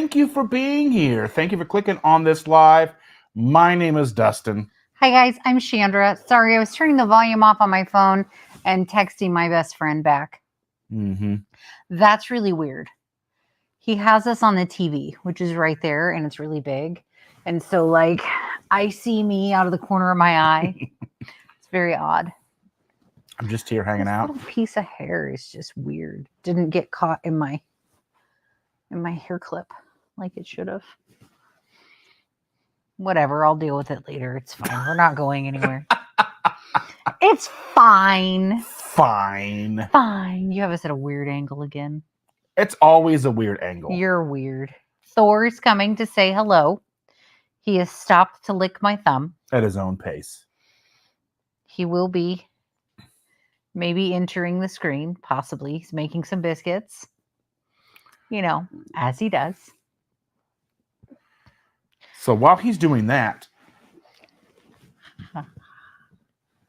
Thank you for being here. Thank you for clicking on this live. My name is Dustin. Hi guys, I'm Chandra. Sorry, I was turning the volume off on my phone and texting my best friend back. That's really weird. He has us on the TV, which is right there, and it's really big. And so, like, I see me out of the corner of my eye. It's very odd. I'm just here hanging out. This little piece of hair is just weird. Didn't get caught in my hair clip like it should have. Whatever, I'll deal with it later. It's fine. We're not going anywhere. It's fine. Fine. Fine. You have us at a weird angle again. It's always a weird angle. You're weird. Thor's coming to say hello. He has stopped to lick my thumb. At his own pace. He will be maybe entering the screen. Possibly. He's making some biscuits. You know, as he does. So while he's doing that,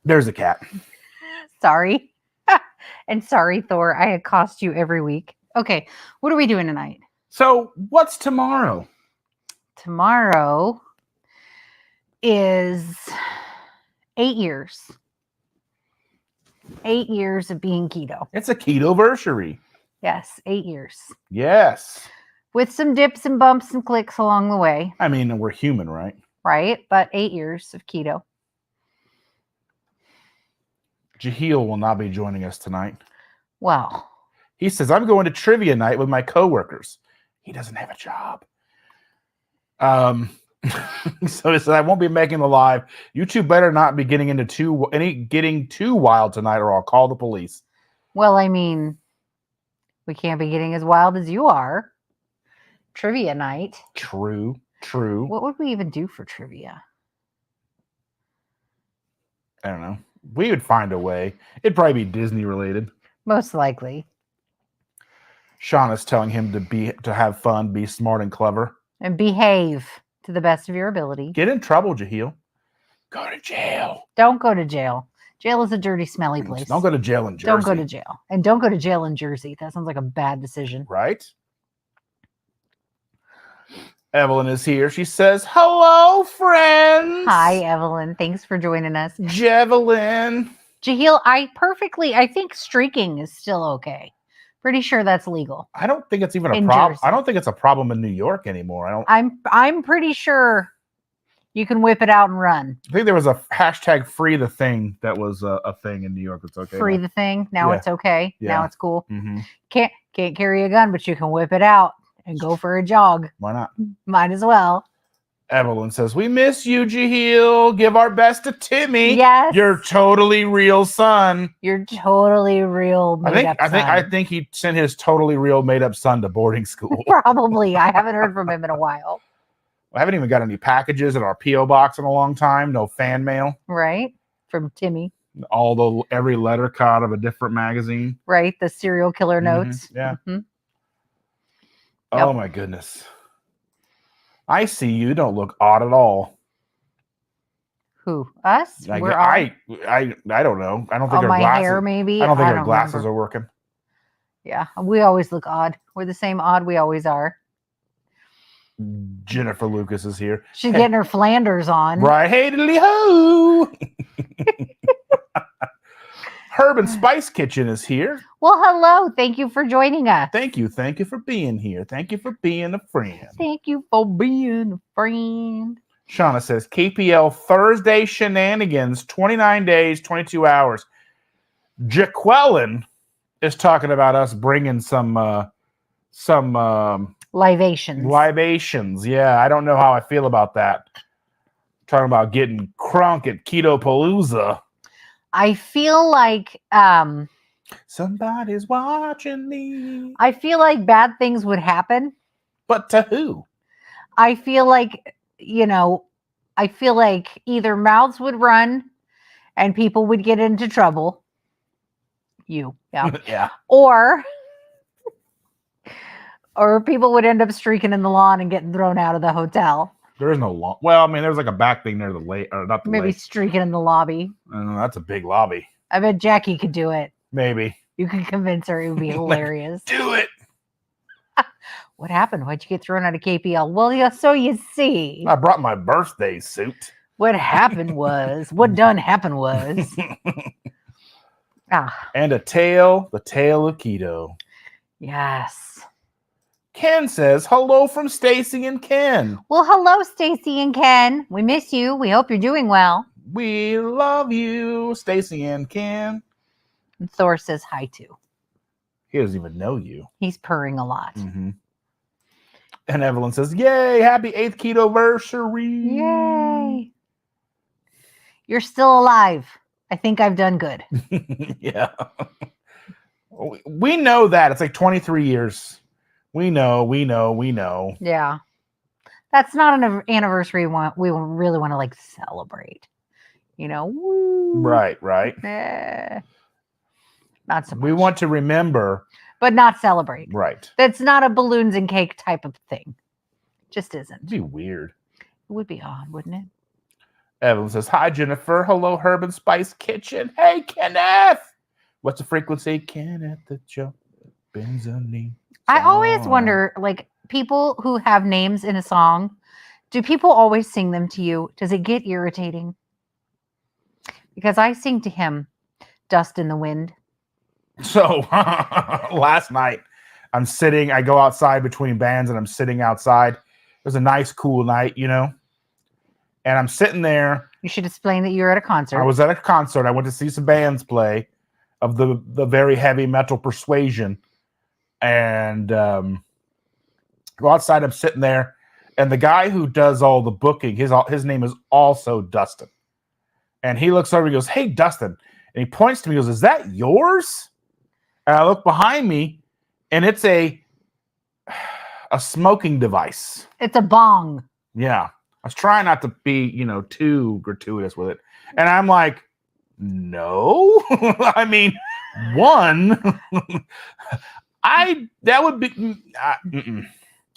there's a cat. Sorry. And sorry, Thor, I accost you every week. Okay, what are we doing tonight? So what's tomorrow? Tomorrow is 8 years. 8 years of being keto. It's a keto-versary. Yes, 8 years. Yes. With some dips and bumps and clicks along the way. I mean, we're human, right? Right, but 8 years of keto. Jaheel will not be joining us tonight. Well. He says, I'm going to trivia night with my coworkers. He doesn't have a job. So he said, I won't be making the live. You two better not be getting getting too wild tonight or I'll call the police. Well, I mean, we can't be getting as wild as you are. Trivia night. True. What would we even do for trivia? I don't know. We would find a way. It'd probably be Disney related. Most likely. Shauna's telling him to have fun, be smart and clever. And behave to the best of your ability. Get in trouble, Jaheel. Go to jail. Don't go to jail. Jail is a dirty, smelly place. Don't go to jail in Jersey. Don't go to jail. And don't go to jail in Jersey. That sounds like a bad decision. Right? Evelyn is here. She says, hello, friends. Hi, Evelyn. Thanks for joining us. Javelin. Jaheel, I think streaking is still okay. Pretty sure that's legal. I don't think it's even a problem. I don't think it's a problem in New York anymore. I'm pretty sure you can whip it out and run. I think there was a hashtag free the thing that was a thing in New York. It's okay. Free the thing. Now it's okay. Yeah. Now it's cool. Mm-hmm. Can't carry a gun, but you can whip it out and go for a jog. Why not? Might as well. Evelyn says, we miss you, Jaheel. Give our best to Timmy. Yes. Your totally real son. Your totally real made-up son. I think he sent his totally real made-up son to boarding school. Probably. I haven't heard from him in a while. I haven't even got any packages in our P.O. box in a long time. No fan mail. Right. From Timmy. Every letter caught of a different magazine. Right. The serial killer notes. Yeah. Mm-hmm. Oh, yep. my goodness. I see you don't look odd at all. Who? Us? I don't know. I don't think my glasses, hair, maybe. I don't think our glasses are working. Yeah, we always look odd. We're the same odd we always are. Jennifer Lucas is here. She's getting her Flanders on. Right. Hey, diddly ho. Herb and Spice Kitchen is here. Well, hello. Thank you for joining us. Thank you. Thank you for being here. Thank you for being a friend. Thank you for being a friend. Shauna says, KPL Thursday shenanigans, 29 days, 22 hours. Jaqueline is talking about us bringing some libations. Libations. Yeah, I don't know how I feel about that. Talking about getting crunk at Keto Palooza. I feel like somebody's watching me. I feel like bad things would happen. But to who? I feel like, either mouths would run and people would get into trouble. Yeah. Yeah. Or people would end up streaking in the lawn and getting thrown out of the hotel. There is no lawn. Well, I mean, there's like a back thing near the lake, or not the Maybe lake. Streaking in the lobby. I don't know, that's a big lobby. I bet Jackie could do it. Maybe. You could convince her it would be hilarious. Do it. What happened? Why'd you get thrown out of KPL? Well, yeah, so you see. I brought my birthday suit. What happened was, what done happened was. And the tale of keto. Yes. Ken says, hello from Stacy and Ken. Well, hello, Stacy and Ken. We miss you. We hope you're doing well. We love you, Stacy and Ken. And Thor says hi too. He doesn't even know you. He's purring a lot. Mm-hmm. And Evelyn says, yay, happy 8th keto-versary. Yay. You're still alive. I think I've done good. Yeah. We know that. It's like 23 years. We know. Yeah. That's not an anniversary we really want to like celebrate. You know? Woo. Right. Not so much. We want to remember. But not celebrate. Right. That's not a balloons and cake type of thing. Just isn't. It'd be weird. It would be odd, wouldn't it? Evelyn says, hi, Jennifer. Hello, Herb and Spice Kitchen. Hey, Kenneth. What's the frequency? Kenneth the Joe Benzoni. I always wonder, like, people who have names in a song, do people always sing them to you? Does it get irritating? Because I sing to him, Dust in the Wind. So last night, I go outside between bands and I'm sitting outside. It was a nice, cool night, you know? And I'm sitting there. You should explain that you're at a concert. I was at a concert. I went to see some bands play of the very heavy metal persuasion. And go outside, I'm sitting there. And the guy who does all the booking, his name is also Dustin. And he looks over and goes, hey, Dustin. And he points to me and goes, is that yours? And I look behind me, and it's a smoking device. It's a bong. Yeah. I was trying not to be, too gratuitous with it. And I'm like, no. I mean, one, that would be...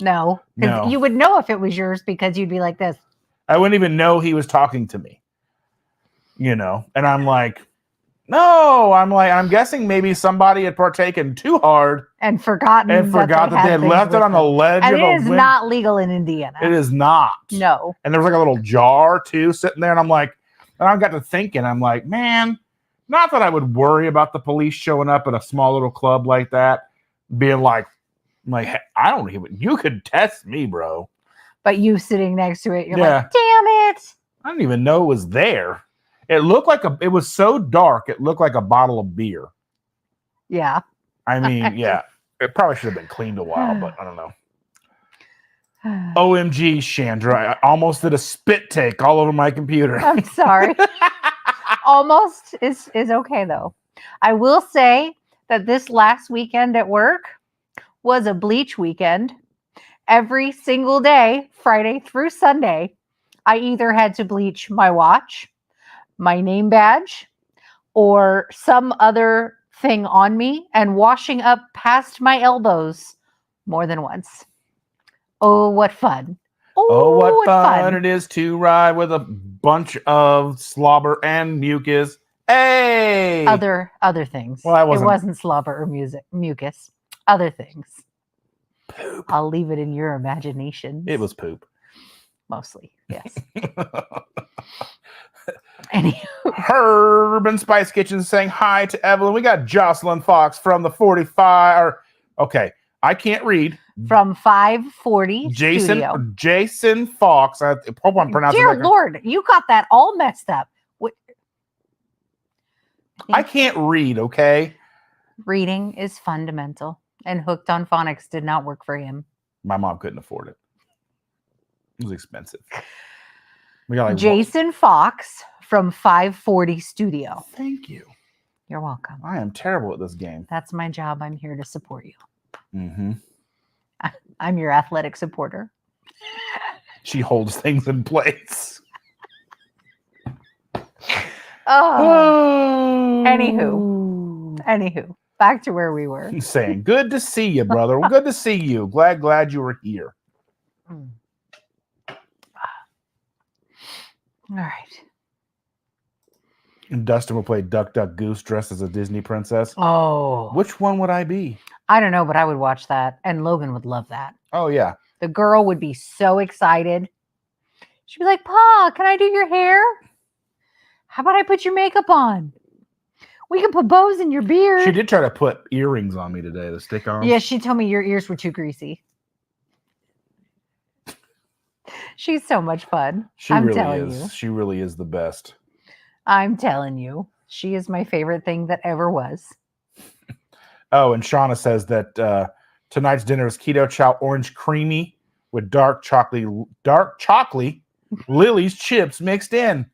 No. You would know if it was yours because you'd be like this. I wouldn't even know he was talking to me. And I'm like, no. I'm guessing maybe somebody had partaken too hard. And forgot that they had left it on the ledge and of it is not legal in Indiana. It is not. No. And there was like a little jar too sitting there. And I'm like, and I got to thinking, I'm like, man, not that I would worry about the police showing up at a small little club like that, being like, hey, I don't even, you could test me, bro. But you sitting next to it, you're like, damn it. I didn't even know it was there. It looked like it was so dark, it looked like a bottle of beer. Yeah. I mean, yeah. It probably should have been cleaned a while, but I don't know. OMG, Chandra. I almost did a spit take all over my computer. I'm sorry. Almost is okay, though. I will say that this last weekend at work was a bleach weekend. Every single day, Friday through Sunday, I either had to bleach my watch, my name badge, or some other thing on me, and washing up past my elbows more than once. Oh, what fun. Oh, what fun it is to ride with a bunch of slobber and mucus. Hey! Other things. Well, it wasn't slobber or mucus. Other things. Poop. I'll leave it in your imagination. It was poop. Mostly, yes. Anywho. Herb and Spice Kitchen saying hi to Evelyn. We got Jocelyn Fox from the 45. Okay, I can't read. From 540 Studio. Jason Fox. I hope I'm pronouncing Dear that. Lord, you got that all messed up. I can't read, okay? Reading is fundamental, and Hooked on Phonics did not work for him. My mom couldn't afford it. It was expensive. We got Jason Fox from 540 Studio. Thank you. You're welcome. I am terrible at this game. That's my job. I'm here to support you. Mm-hmm. I'm your athletic supporter. She holds things in place. Anywho, back to where we were. Saying, good to see you, brother. Well, good to see you. Glad you were here. All right. And Dustin will play Duck, Duck, Goose dressed as a Disney princess. Oh. Which one would I be? I don't know, but I would watch that. And Logan would love that. Oh, yeah. The girl would be so excited. She'd be like, Pa, can I do your hair? How about I put your makeup on? We can put bows in your beard. She did try to put earrings on me today, the stick on. Yeah, she told me your ears were too greasy. She's so much fun. I'm telling you. She really is the best. I'm telling you. She is my favorite thing that ever was. Oh, and Shauna says that tonight's dinner is keto chow orange creamy with dark chocolate Lily's chips mixed in.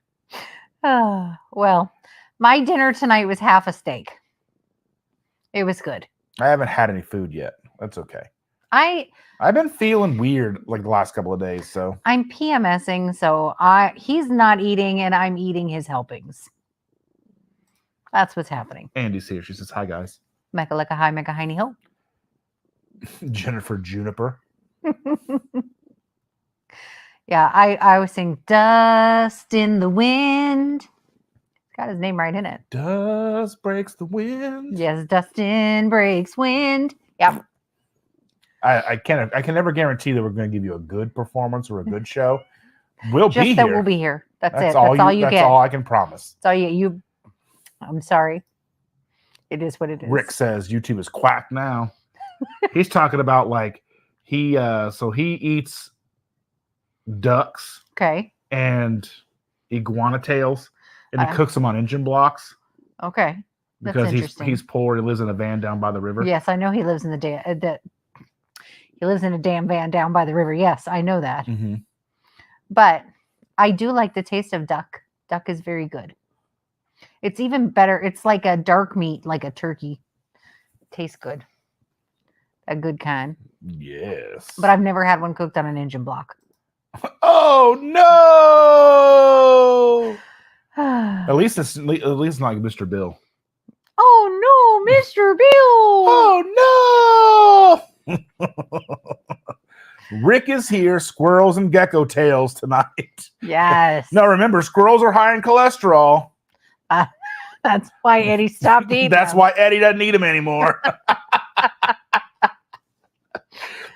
Well, my dinner tonight was half a steak. It was good. I haven't had any food yet. That's okay. I've been feeling weird like the last couple of days, so I'm PMSing, so he's not eating and I'm eating his helpings. That's what's happening. Andy's here. She says, hi, guys. Mecca lecca hi, mecca hiney ho. Jennifer Juniper. Yeah, I was saying dust in the wind. It's got his name right in it. Dust breaks the wind. Yes, Dustin breaks wind. Yep. I can never guarantee that we're going to give you a good performance or a good show. We'll Just be that here. we'll be here. That's it. That's all you get. That's all I can promise. That's all you. I'm sorry. It is what it is. Rick says YouTube is quack now. He's talking about like he eats ducks, okay, and iguana tails, and he cooks them on engine blocks. Okay, that's because interesting. he's poor. He lives in a van down by the river. Yes, I know he lives in he lives in a damn van down by the river. Yes, I know that. Mm-hmm. But I do like the taste of duck. Duck is very good. It's even better. It's like a dark meat, like a turkey. Tastes good. A good kind. Yes. But I've never had one cooked on an engine block. Oh no! At least it's not like Mr. Bill. Oh no, Mr. Bill! Oh no! Rick is here, squirrels and gecko tails tonight. Yes. Now remember, squirrels are high in cholesterol. That's why Eddie stopped eating That's them. why Eddie doesn't eat them anymore.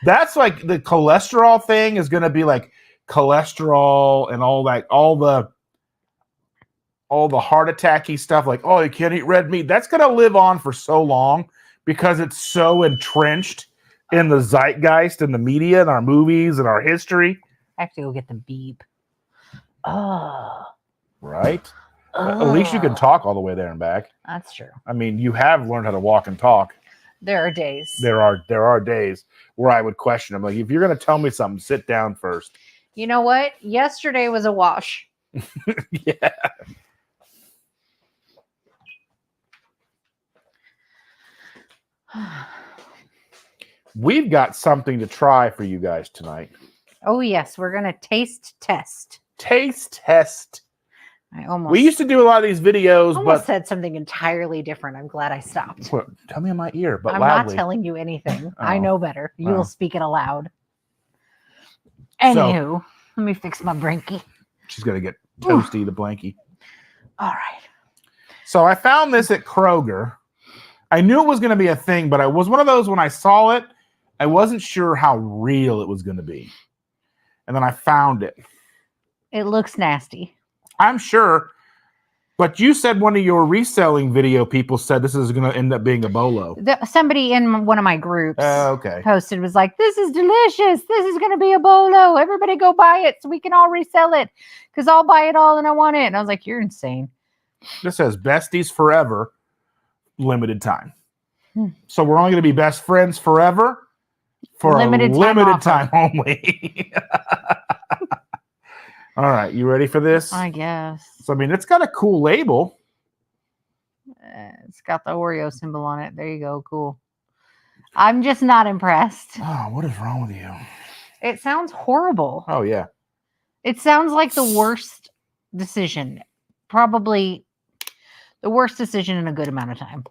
That's like the cholesterol thing is going to be like cholesterol and all that, all the heart attacky stuff. Like, oh, you can't eat red meat. That's going to live on for so long because it's so entrenched in the zeitgeist and the media and our movies and our history. I have to go get the beep. Oh. Right? At least you can talk all the way there and back. That's true. I mean, you have learned how to walk and talk. There are days. There are days where I would question them. Like, if you're going to tell me something, sit down first. You know what? Yesterday was a wash. Yeah. We've got something to try for you guys tonight. Oh, yes. We're going to taste test. Taste test. We used to do a lot of these videos, but said something entirely different. I'm glad I stopped. Well, tell me in my ear, but I'm loudly. not telling you anything. Oh. I know better. You will speak it aloud. Anywho, let me fix my brinky. She's going to get toasty, the blankie. All right. So I found this at Kroger. I knew it was going to be a thing, but I was one of those when I saw it, I wasn't sure how real it was going to be. And then I found it. It looks nasty. I'm sure. But you said one of your reselling video people said this is going to end up being a bolo. Somebody in one of my groups okay. posted, was like, this is delicious. This is going to be a bolo. Everybody go buy it so we can all resell it because I'll buy it all and I want it. And I was like, you're insane. This says besties forever, limited time. So we're only going to be best friends forever for limited a limited time only. All right, you ready for this? I guess. So, I mean, it's got a cool label. It's got the Oreo symbol on it. There you go. Cool. I'm just not impressed. Oh, what is wrong with you? It sounds horrible. Oh, yeah. It sounds like the worst decision. Probably the worst decision in a good amount of time.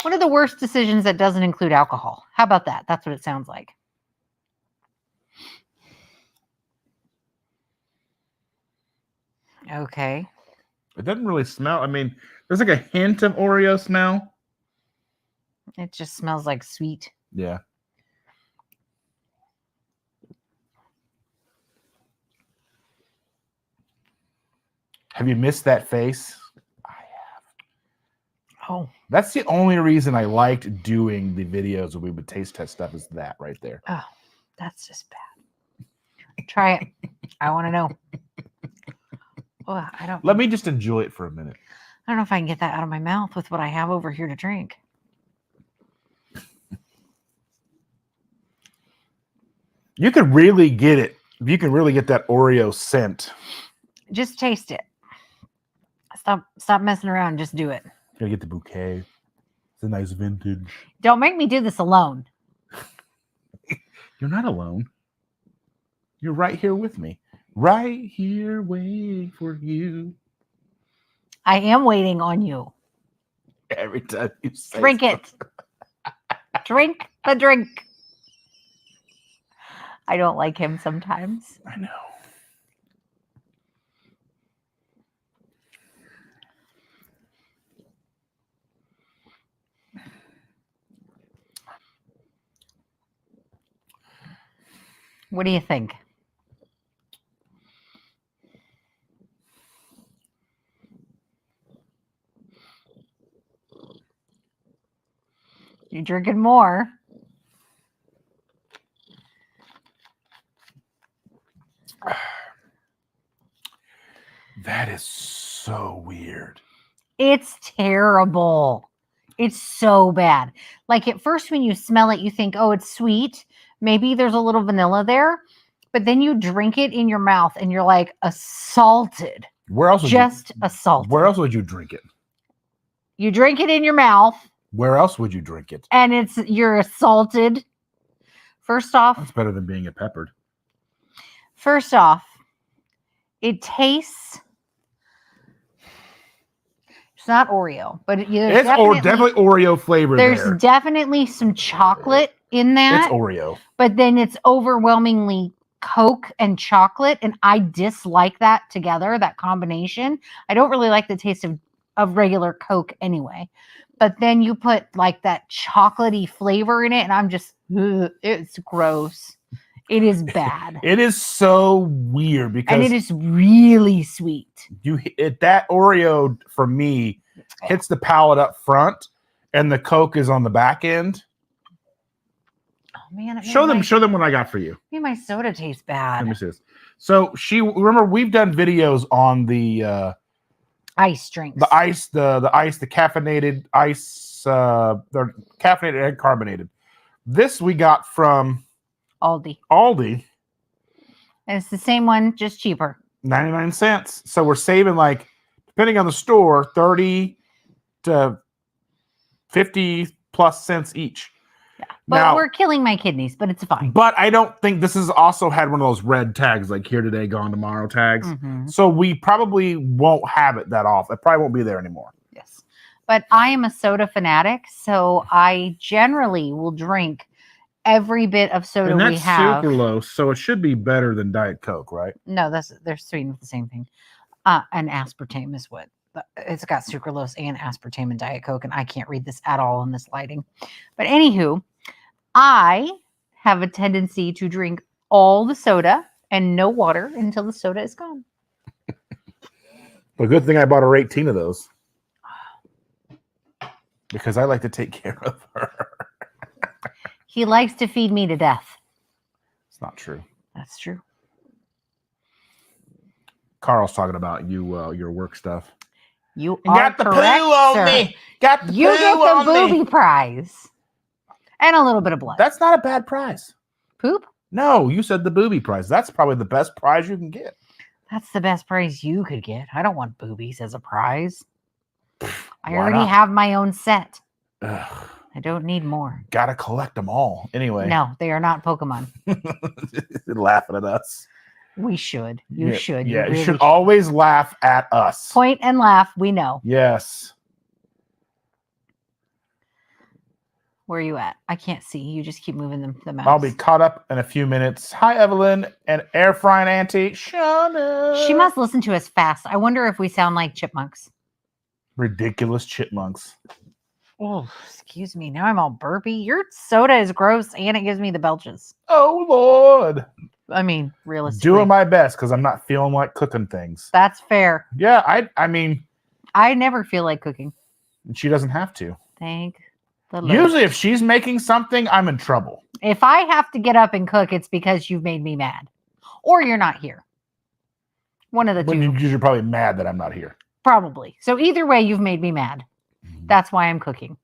One of the worst decisions that doesn't include alcohol. How about that? That's what it sounds like. Okay. It doesn't really smell. I mean, there's like a hint of Oreo smell. It just smells like sweet. Yeah. Have you missed that face? I have. Oh, That's the only reason I liked doing the videos where we would taste test stuff is that right there. oh, that's just bad. Try it. I want to know. Oh, Let me just enjoy it for a minute. I don't know if I can get that out of my mouth with what I have over here to drink. You could really get it. You can really get that Oreo scent. Just taste it. Stop messing around. Just do it. Gotta get the bouquet. It's a nice vintage. Don't make me do this alone. You're not alone. You're right here with me. Right here waiting for you. I am waiting on you. Every time you say Drink it. Drink the drink. I don't like him sometimes. I know. What do you think? You drinking more? That is so weird. It's terrible. It's so bad. Like at first when you smell it, you think, oh, it's sweet. Maybe there's a little vanilla there. But then you drink it in your mouth and you're like assaulted. Where else? Assaulted. Where else would you drink it? You drink it in your mouth. Where else would you drink it? And you're assaulted. First off. That's better than being peppered. First off, it tastes. It's not Oreo, but it's definitely Oreo flavor. There's definitely some chocolate in that. It's Oreo. But then it's overwhelmingly Coke and chocolate. And I dislike that together, that combination. I don't really like the taste of regular Coke anyway. But then you put like that chocolatey flavor in it. And I'm just, it's gross. It is bad. It is so weird because and it is really sweet. That Oreo for me hits the palate up front, and the Coke is on the back end. Oh man! Show them what I got for you. Maybe my soda tastes bad. Let me see this. So remember we've done videos on the ice drinks, the caffeinated ice. They're caffeinated and carbonated. This we got from Aldi. And it's the same one, just cheaper. 99 cents. So we're saving, like, depending on the store, 30 to 50 plus cents each. Yeah. But we're killing my kidneys, but it's fine. But I don't think this has also had one of those red tags, like here today, gone tomorrow tags. Mm-hmm. So we probably won't have it that often. It probably won't be there anymore. Yes. But I am a soda fanatic, so I generally will drink every bit of soda we have. Super low, so it should be better than Diet Coke, right? No, they're sweetened with the same thing. And aspartame is what it's got, sucralose and aspartame in Diet Coke, and I can't read this at all in this lighting. But anywho, I have a tendency to drink all the soda and no water until the soda is gone. Well, good thing I bought her 18 of those because I like to take care of her. He likes to feed me to death. It's not true. That's true. Carl's talking about your work stuff. You got the correct, poo on sir. me. Got the you poo get the on booby me. prize. And a little bit of blood. That's not a bad prize. Poop? No, you said the booby prize. That's probably the best prize you can get. That's the best prize you could get. I don't want boobies as a prize. I Why already not? have my own set. Ugh. I don't need more. Gotta collect them all. Anyway. No, they are not Pokemon. Laughing at us. We should. You should. Yeah, really you should always laugh at us. Point and laugh. We know. Yes. Where are you at? I can't see. You just keep moving the mouse. I'll be caught up in a few minutes. Hi, Evelyn and air frying auntie Shauna. She must listen to us fast. I wonder if we sound like chipmunks. Ridiculous chipmunks. Oh, excuse me. Now I'm all burpy. Your soda is gross and it gives me the belches. Oh, Lord. I mean, realistically. Doing my best because I'm not feeling like cooking things. That's fair. Yeah, I mean, I never feel like cooking. she doesn't have to. Thank the Lord. Usually, if she's making something, I'm in trouble. If I have to get up and cook, it's because you've made me mad. Or you're not here. One of the two. You're probably mad that I'm not here. Probably. So either way, you've made me mad. That's why I'm cooking.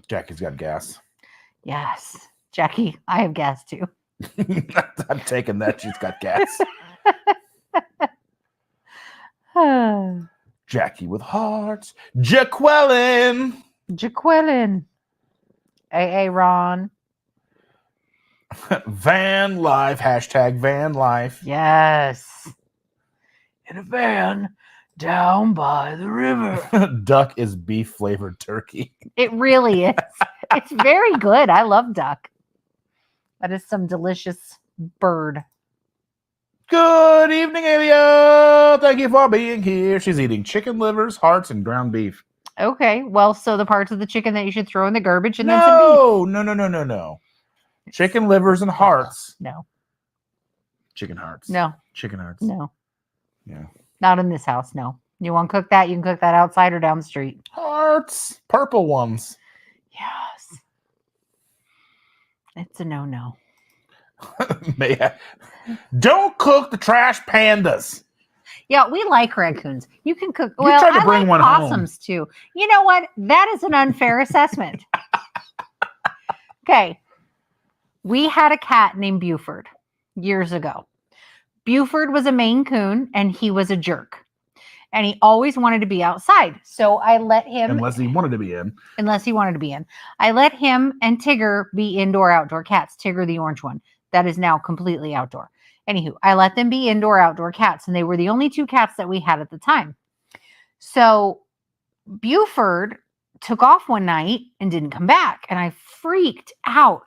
Jackie's got gas. Yes. Jackie, I have gas too. I'm taking that. She's got gas. Jackie with hearts. Jaqueline. Jaqueline. AA Ron. Van life. Hashtag van life. Yes. In a van down by the river. Duck is beef flavored turkey. It really is. It's very good. I love duck. That is some delicious bird. Good evening, Elio. Thank you for being here. She's eating chicken livers, hearts, and ground beef. Okay. Well, so the parts of the chicken that you should throw in the garbage and then some beef. No. Chicken livers and hearts. No. Chicken hearts. No. Chicken hearts. No. Yeah. Not in this house. No. You want to cook that? You can cook that outside or down the street. Hearts. Purple ones. Yes. It's a no-no. Don't cook the trash pandas. Yeah, we like raccoons. You can cook. You Well, tried to bring I like one possums too. You know what? That is an unfair assessment. Okay. We had a cat named Buford years ago. Buford was a Maine Coon, and he was a jerk. And he always wanted to be outside. So I let him... Unless he wanted to be in. Unless he wanted to be in. I let him and Tigger be indoor-outdoor cats. Tigger, the orange one. That is now completely outdoor. Anywho, I let them be indoor-outdoor cats, and they were the only two cats that we had at the time. So Buford took off one night and didn't come back, and I freaked out.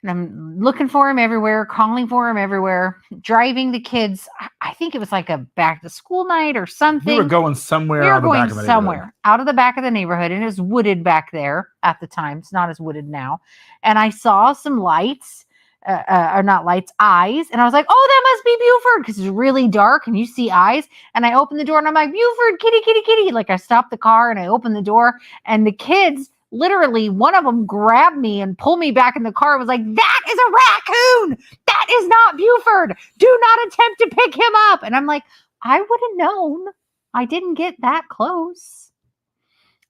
And I'm looking for him everywhere, calling for him everywhere, driving the kids. I think it was like a back-to-school night or something. We were going somewhere out of the back of the neighborhood. Out of the back of the neighborhood, and it was wooded back there at the time. It's not as wooded now. And I saw some lights. Or not lights, eyes. And I was like, oh, that must be Buford because it's really dark and you see eyes. And I opened the door and I'm like, Buford, kitty, kitty, kitty. Like I stopped the car and I opened the door and the kids, literally one of them grabbed me and pulled me back in the car and was like, that is a raccoon. That is not Buford. Do not attempt to pick him up. And I'm like, I would have known. I didn't get that close.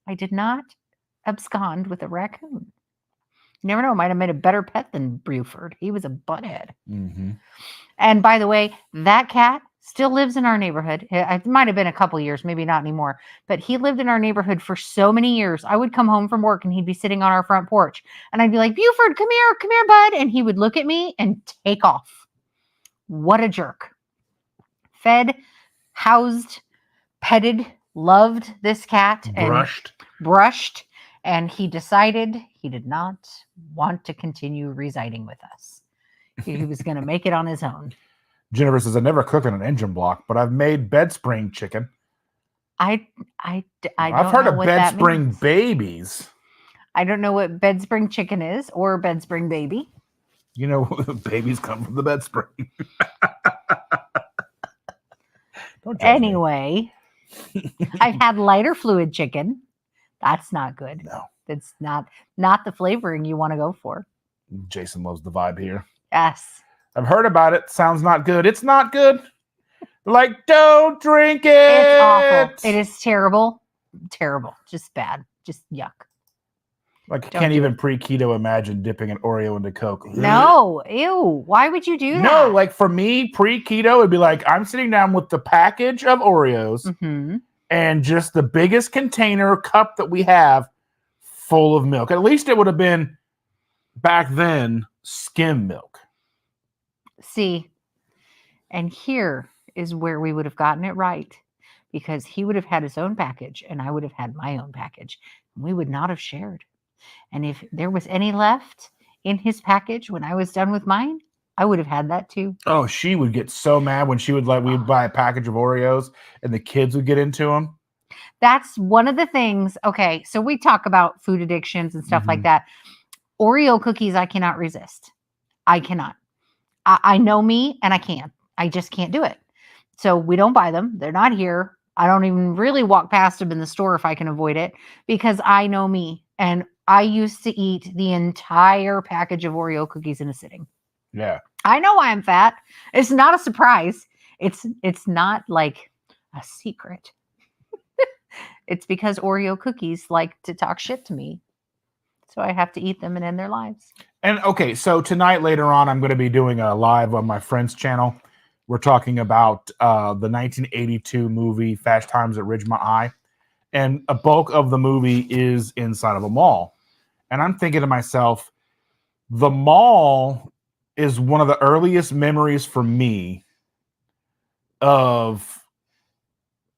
I did not abscond with a raccoon. You never know. Might have made a better pet than Buford. He was a butthead. Mm-hmm. And by the way, that cat still lives in our neighborhood. It might have been a couple years, maybe not anymore. But he lived in our neighborhood for so many years. I would come home from work and he'd be sitting on our front porch. And I'd be like, Buford, come here, bud. And he would look at me and take off. What a jerk. Fed, housed, petted, loved this cat. Brushed. And he decided he did not want to continue residing with us. He was going to make it on his own. Jennifer says, I never cooked on an engine block, but I've made bed spring chicken. I've heard of bed spring babies. I don't know what bed spring chicken is or bed spring baby. You know, babies come from the bed spring. Anyway, I've had lighter fluid chicken. That's not good. No. It's not the flavoring you want to go for. Jason loves the vibe here. Yes. I've heard about it. Sounds not good. It's not good. Like, don't drink it. It's awful. It is terrible. Terrible. Just bad. Just yuck. Like, I can't even pre-keto imagine dipping an Oreo into Coke. No. Ew. Why would you do that? No, like for me, pre-keto, it'd be like, I'm sitting down with the package of Oreos. Mm-hmm. And just the biggest container cup that we have full of milk. At least it would have been back then skim milk. See, and here is where we would have gotten it right because he would have had his own package and I would have had my own package. We would not have shared. And if there was any left in his package when I was done with mine, I would have had that too. Oh, she would get so mad when we'd buy a package of Oreos and the kids would get into them. That's one of the things. Okay, so we talk about food addictions and stuff like that. Oreo cookies, I cannot resist. I cannot. I know me and I can't. I just can't do it. So we don't buy them. They're not here. I don't even really walk past them in the store if I can avoid it because I know me. And I used to eat the entire package of Oreo cookies in a sitting. Yeah. I know why I'm fat. It's not a surprise. It's not like a secret. It's because Oreo cookies like to talk shit to me. So I have to eat them and end their lives. And okay, so tonight later on, I'm going to be doing a live on my friend's channel. We're talking about the 1982 movie Fast Times at Ridgemont High. And a bulk of the movie is inside of a mall. And I'm thinking to myself, the mall is one of the earliest memories for me of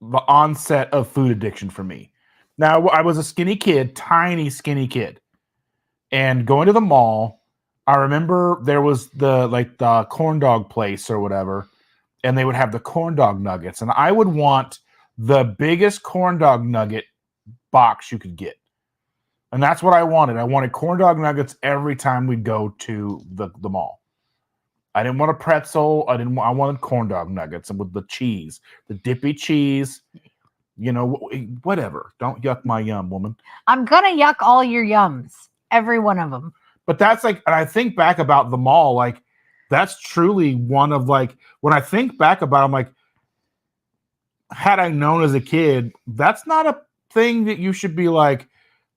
the onset of food addiction for me. Now, I was a skinny kid, tiny skinny kid. And going to the mall, I remember there was the corn dog place or whatever, and they would have the corn dog nuggets. And I would want the biggest corn dog nugget box you could get. And that's what I wanted. I wanted corn dog nuggets every time we'd go to the mall. I didn't want a pretzel. I wanted corn dog nuggets and with the cheese, the dippy cheese, whatever. Don't yuck my yum, woman. I'm going to yuck all your yums. Every one of them. But that's and I think back about the mall, that's truly one of when I think back about it, I'm like, had I known as a kid, that's not a thing that you should be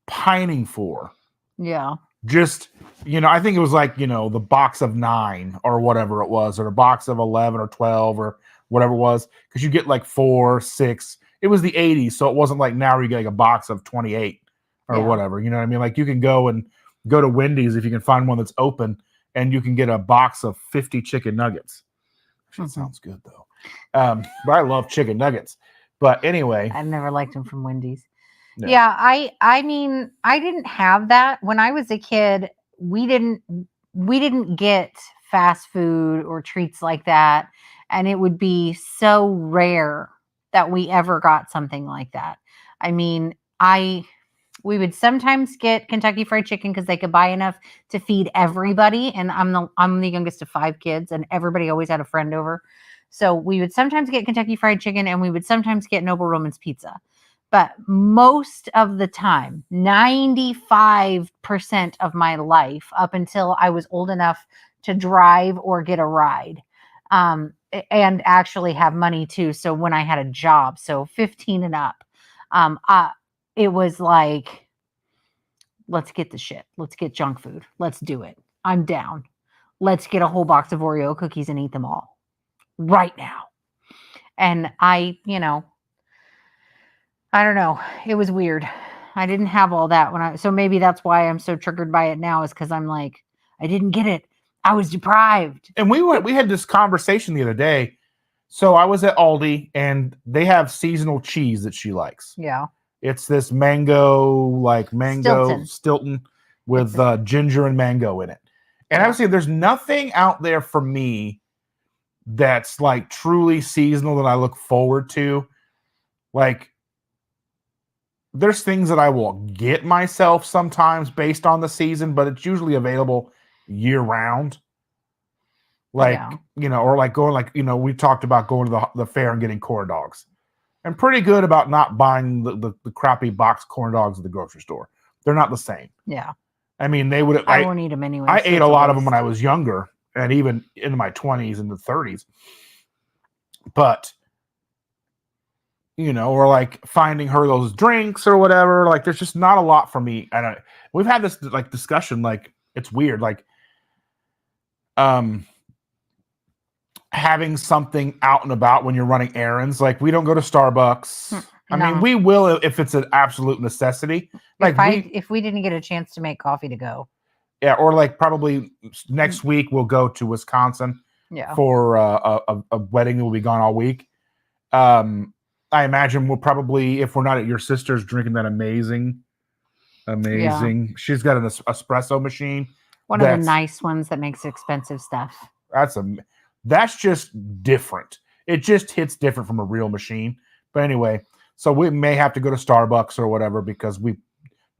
pining for. Yeah. Just, I think it was the box of 9 or whatever it was, or a box of 11 or 12 or whatever it was, because you get 4, 6. It was the 80s, so it wasn't like now where you get a box of 28 or whatever. You know what I mean? You can go to Wendy's if you can find one that's open, and you can get a box of 50 chicken nuggets. That sounds good though. But I love chicken nuggets. But anyway, I've never liked them from Wendy's. Yeah, I mean, I didn't have that when I was a kid. We didn't get fast food or treats like that, and it would be so rare that we ever got something like that. I mean, we would sometimes get Kentucky Fried Chicken because they could buy enough to feed everybody. And I'm the youngest of 5 kids, and everybody always had a friend over. So we would sometimes get Kentucky Fried Chicken, and we would sometimes get Noble Roman's Pizza. But most of the time, 95% of my life, up until I was old enough to drive or get a ride, and actually have money too. So when I had a job, so 15 and up, it was like, let's get the shit. Let's get junk food. Let's do it. I'm down. Let's get a whole box of Oreo cookies and eat them all right now. And I don't know. It was weird. I didn't have all that so maybe that's why I'm so triggered by it now, is because I'm like, I didn't get it. I was deprived. And we had this conversation the other day. So I was at Aldi, and they have seasonal cheese that she likes. Yeah. It's this mango Stilton with ginger and mango in it. And I would say there's nothing out there for me that's truly seasonal that I look forward to. There's things that I will get myself sometimes based on the season, but it's usually available year round. We talked about going to the fair and getting corn dogs. I'm pretty good about not buying the crappy box corn dogs at the grocery store. They're not the same. Yeah. I mean, I won't eat them anyway. I ate a lot of them when I was younger, and even in my 20s and the 30s. But, or finding her those drinks or whatever, there's just not a lot for me. We've had this discussion, it's weird, having something out and about when you're running errands. We don't go to Starbucks. I mean, we will if it's an absolute necessity. If we didn't get a chance to make coffee to go. Yeah, or probably next week we'll go to Wisconsin for a wedding that will be gone all week. I imagine we'll probably, if we're not at your sister's, drinking that amazing. She's got an espresso machine. One of the nice ones that makes expensive stuff. That's just different. It just hits different from a real machine. But anyway, so we may have to go to Starbucks or whatever, because we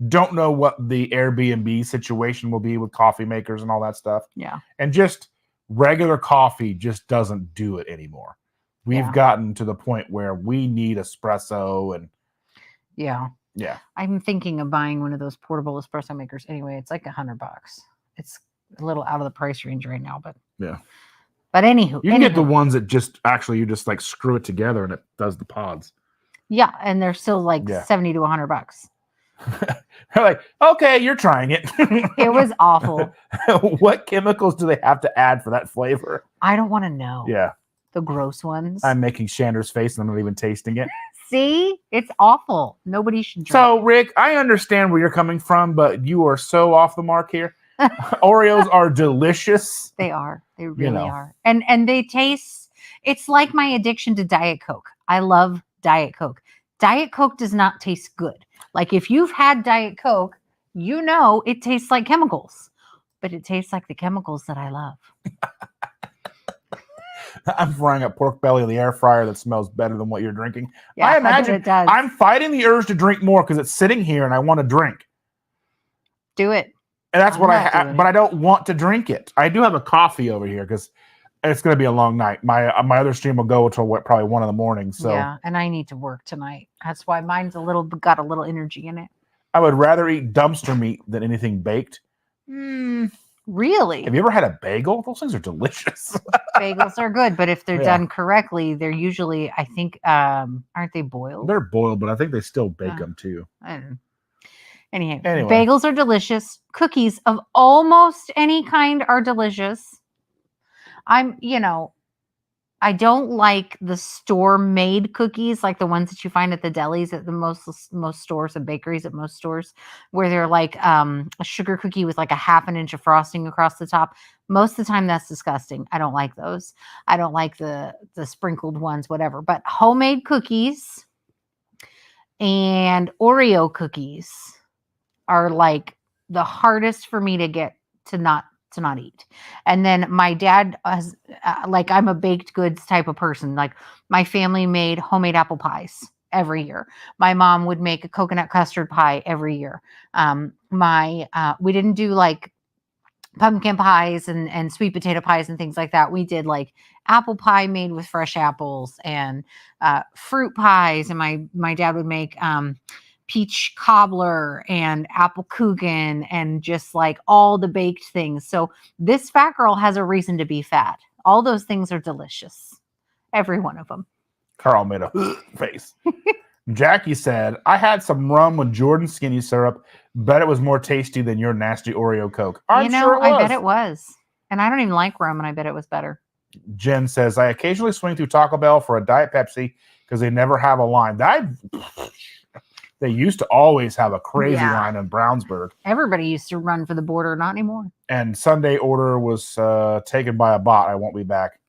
don't know what the Airbnb situation will be with coffee makers and all that stuff. Yeah. And just regular coffee just doesn't do it anymore. We've gotten to the point where we need espresso and yeah. I'm thinking of buying one of those portable espresso makers. Anyway, it's like $100. It's a little out of the price range right now, but yeah. But anywho, you can get the ones that just actually you just like screw it together and it does the pods. Yeah, and they're still like $70 to $100. They're like, okay, you're trying it. It was awful. What chemicals do they have to add for that flavor? I don't want to know. Yeah. The gross ones. I'm making Shander's face and I'm not even tasting it. See? It's awful. Nobody should drink. So, Rick, I understand where you're coming from, but you are so off the mark here. Oreos are delicious. They are. They really are. And they taste, it's like my addiction to Diet Coke. I love Diet Coke. Diet Coke does not taste good. Like if you've had Diet Coke, you know it tastes like chemicals, but it tastes like the chemicals that I love. I'm frying a pork belly in the air fryer that smells better than what you're drinking. Yeah, I imagine it does. I'm fighting the urge to drink more because it's sitting here and I want to drink. Do it. And that's what I have, but I don't want to drink it. I do have a coffee over here because it's going to be a long night. My other stream will go until probably 1 a.m. So yeah, and I need to work tonight. That's why mine's got a little energy in it. I would rather eat dumpster meat than anything baked. Really? Have you ever had a bagel? Those things are delicious. Bagels are good, but if they're done correctly, they're usually, I think, aren't they boiled? They're boiled, but I think they still bake them too. Anyway, bagels are delicious. Cookies of almost any kind are delicious. I don't like the store-made cookies, like the ones that you find at the delis at the most stores and bakeries at most stores, where they're like a sugar cookie with like a half an inch of frosting across the top. Most of the time, that's disgusting. I don't like those. I don't like the sprinkled ones, whatever. But homemade cookies and Oreo cookies are like the hardest for me to get to not eat. And then my dad has like, I'm a baked goods type of person. Like my family made homemade apple pies every year. My mom would make a coconut custard pie every year. We didn't do like pumpkin pies and sweet potato pies and things like that. We did like apple pie made with fresh apples and fruit pies. And my dad would make peach cobbler and apple kuchen and just like all the baked things. So this fat girl has a reason to be fat. All those things are delicious. Every one of them. Carl made a face. Jackie said, I had some rum with Jordan skinny syrup. Bet it was more tasty than your nasty Oreo Coke. I'm sure it was. I bet it was. And I don't even like rum, and I bet it was better. Jen says, I occasionally swing through Taco Bell for a Diet Pepsi because they never have a line. They used to always have a crazy line in Brownsburg. Everybody used to run for the border, not anymore. And Sunday order was taken by a bot. I won't be back.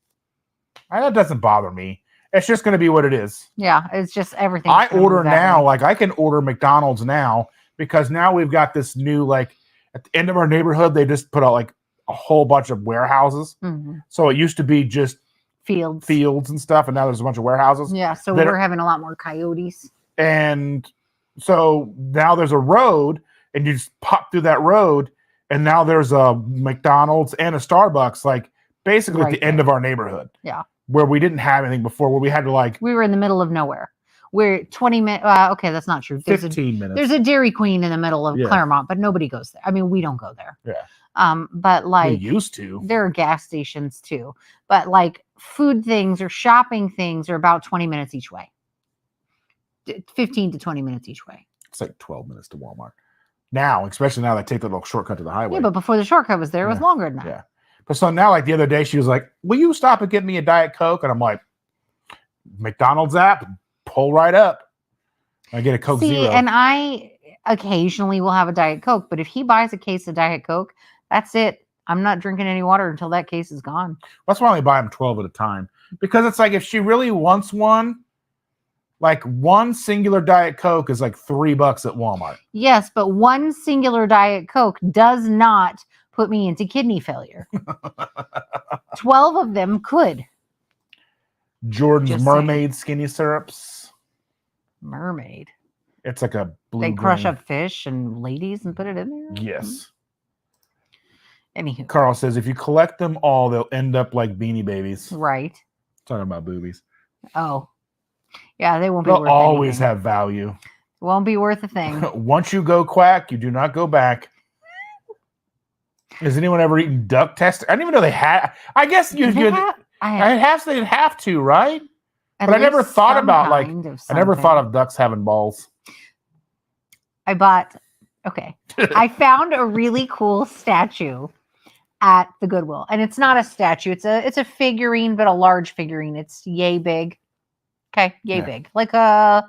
That doesn't bother me. It's just going to be what it is. Yeah, it's just everything. I order now, like I can order McDonald's now because now we've got this new, like at the end of our neighborhood, they just put out like a whole bunch of warehouses. Mm-hmm. So it used to be just fields and stuff. And now there's a bunch of warehouses. Yeah, so we're having a lot more coyotes. And so now there's a road and you just pop through that road and now there's a McDonald's and a Starbucks, like basically at the end of our neighborhood. Yeah. Where we didn't have anything before, where we had to we were in the middle of nowhere. We're 20 minutes. Okay, that's not true. 15 minutes. There's a Dairy Queen in the middle of Claremont, but nobody goes there. I mean, we don't go there. Yeah. But like we used to. There are gas stations too. But like food things or shopping things are about 20 minutes each way. 15 to 20 minutes each way. It's like 12 minutes to Walmart. Now, especially now they take the little shortcut to the highway. Yeah, but before the shortcut was there, it was longer than that. Yeah. But so now, like the other day, she was like, will you stop and get me a Diet Coke? And I'm like, McDonald's app, pull right up. I get a Coke Zero. And I occasionally will have a Diet Coke, but if he buys a case of Diet Coke, that's it. I'm not drinking any water until that case is gone. That's why I only buy them 12 at a time. Because it's like, if she really wants one, like one singular Diet Coke is like $3 at Walmart. Yes, but one singular Diet Coke does not put me into kidney failure. 12 of them could. Jordan's just mermaid skinny syrups. Mermaid. It's like a blue. They crush up fish and ladies and put it in there. Yes. Anywho. Carl says if you collect them all, they'll end up like Beanie Babies. Right. Talking about boobies. Oh. Yeah, they won't be They'll worth always anything. have value. Won't be worth a thing. Once you go quack, you do not go back. Has anyone ever eaten duck test? I didn't even know they had. I guess they'd have to, right? But I never thought about I never thought of ducks having balls. I found a really cool statue at the Goodwill, and it's not a statue. It's a figurine, but a large figurine. It's yay big. Okay, yay big, like a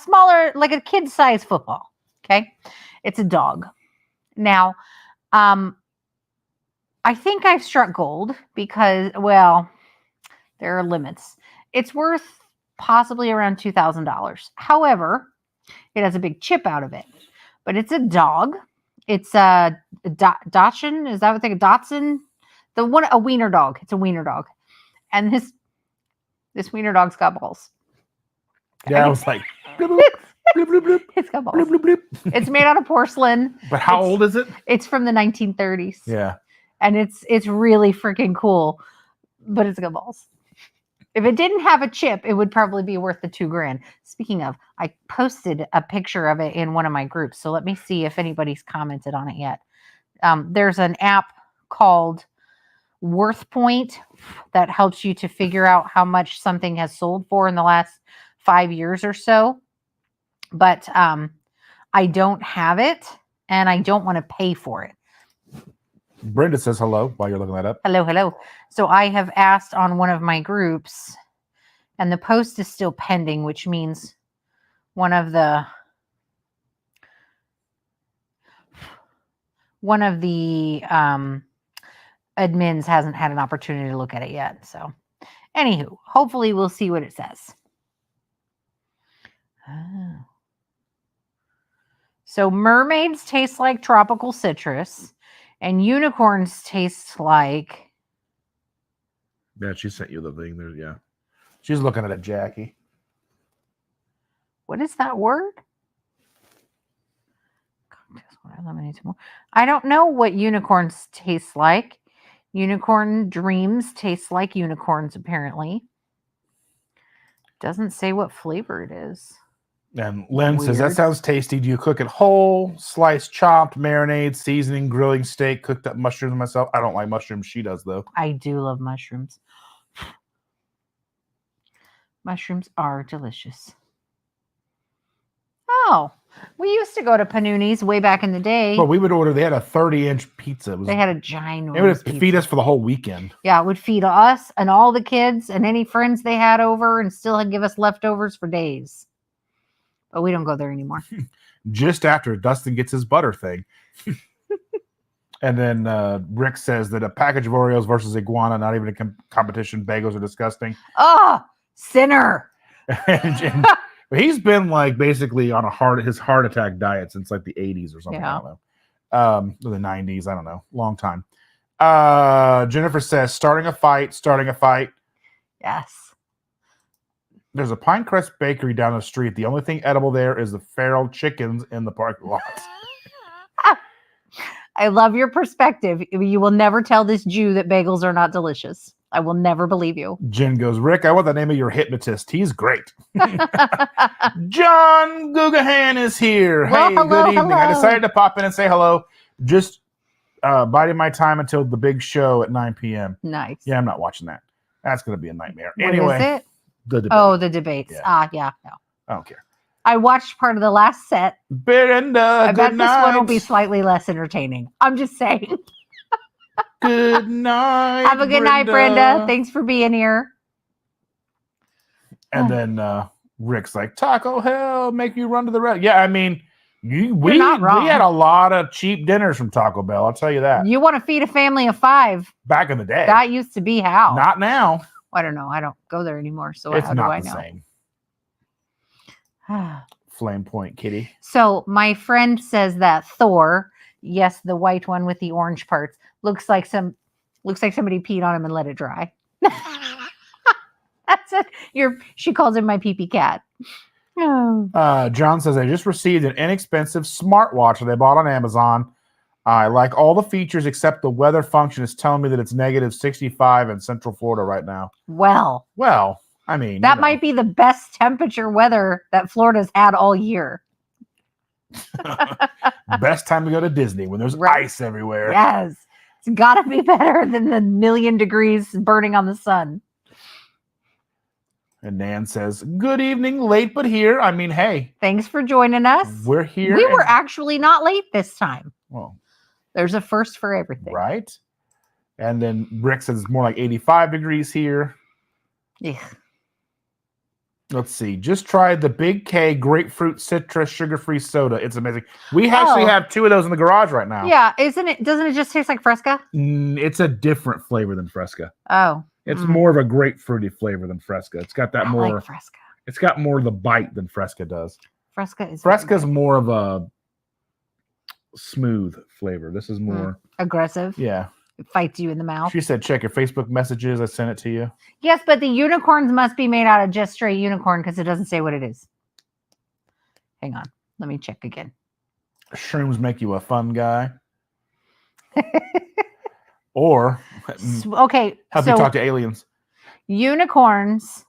smaller, like a kid-sized football. Okay, it's a dog. Now, I think I've struck gold because, well, there are limits. It's worth possibly around $2,000. However, it has a big chip out of it, but it's a dog. It's a Dachshund. Is that what they Dachshund? A wiener dog. It's a wiener dog, and this wiener dog's got balls. Yeah, I was like, bloop, bloop, bloop, bloop, bloop, it's got balls. bloop, bloop, bloop. It's made out of porcelain. But how old is it? It's from the 1930s. Yeah, and it's really freaking cool, but it's got balls. If it didn't have a chip, it would probably be worth the $2,000. Speaking of, I posted a picture of it in one of my groups, so let me see if anybody's commented on it yet. There's an app called WorthPoint that helps you to figure out how much something has sold for in the last 5 years or so. But I don't have it, and I don't want to pay for it. Brenda says hello while you're looking that up. Hello. So I have asked on one of my groups, and the post is still pending, which means one of the admins hasn't had an opportunity to look at it yet. So anywho, hopefully we'll see what it says. Oh. So mermaids taste like tropical citrus, and unicorns taste like... Yeah, she sent you the thing there. Yeah. She's looking at it, Jackie. What is that word? I don't know what unicorns taste like. Unicorn dreams taste like unicorns, apparently. Doesn't say what flavor it is. And Lynn says, that sounds tasty. Do you cook it whole, sliced, chopped, marinade, seasoning, grilling steak, cooked up mushrooms myself? I don't like mushrooms. She does, though. I do love mushrooms. Mushrooms are delicious. Oh, we used to go to Panuni's way back in the day. But we would order, they had a 30-inch pizza. They had a giant. It would feed us for the whole weekend. Yeah, it would feed us and all the kids and any friends they had over, and still give us leftovers for days. But we don't go there anymore. Just after Dustin gets his butter thing. And then Rick says that a package of Oreos versus iguana, not even a competition. Bagels are disgusting. Oh, sinner. and he's been like basically on his heart attack diet since like the 80s or something. Yeah. I don't know. Or the 90s. I don't know. Long time. Jennifer says, starting a fight. Yes. There's a Pinecrest bakery down the street. The only thing edible there is the feral chickens in the parking lot. I love your perspective. You will never tell this Jew that bagels are not delicious. I will never believe you. Jen goes, Rick, I want the name of your hypnotist. He's great. John Gugahan is here. Well, hey, hello, good evening. hello. I decided to pop in and say hello. Just biding my time until the big show at 9 p.m. Nice. Yeah, I'm not watching that. That's going to be a nightmare. What anyway, is it? The debate. Oh, the debates. Yeah. Yeah, no. I don't care. I watched part of the last set. Brenda, I bet good this night. one will be slightly less entertaining. I'm just saying. Good night. Have a good night, Brenda. Thanks for being here. And then Rick's like, Taco Hell, make you run to the red. Yeah, I mean, we had a lot of cheap dinners from Taco Bell. I'll tell you that. You want to feed a family of 5. Back in the day. That used to be how. Not now. I don't know. I don't go there anymore. So it's how do I not the know? same. Flame Point Kitty. So my friend says that Thor, yes, the white one with the orange parts, looks like somebody peed on him and let it dry. That's it. She calls him my pee-pee cat. Oh. John says, I just received an inexpensive smartwatch that I bought on Amazon. I like all the features except the weather function is telling me that it's negative 65 in Central Florida right now. Well, I mean, that might be the best temperature weather that Florida's had all year. best time to go to Disney when there's ice everywhere. Yes. It's got to be better than the 1,000,000 degrees burning on the sun. And Nan says, good evening, late but here. I mean, hey. Thanks for joining us. We're here. We were actually not late this time. Well, there's a first for everything. Right. And then Rick says it's more like 85 degrees here. Yeah. Let's see. Just tried the Big K grapefruit citrus sugar-free soda. It's amazing. We actually have 2 of those in the garage right now. Yeah, doesn't it just taste like Fresca? It's a different flavor than Fresca. Oh. It's more of a grapefruity flavor than Fresca. It's got that more like Fresca. It's got more of the bite than Fresca does. Fresca's more of a smooth flavor. This is more aggressive. Yeah. It fights you in the mouth. She said, check your Facebook messages. I sent it to you. Yes, but the unicorns must be made out of just straight unicorn because it doesn't say what it is. Hang on. Let me check again. Shrooms make you a fun guy. Or okay, help you talk to aliens. Unicorns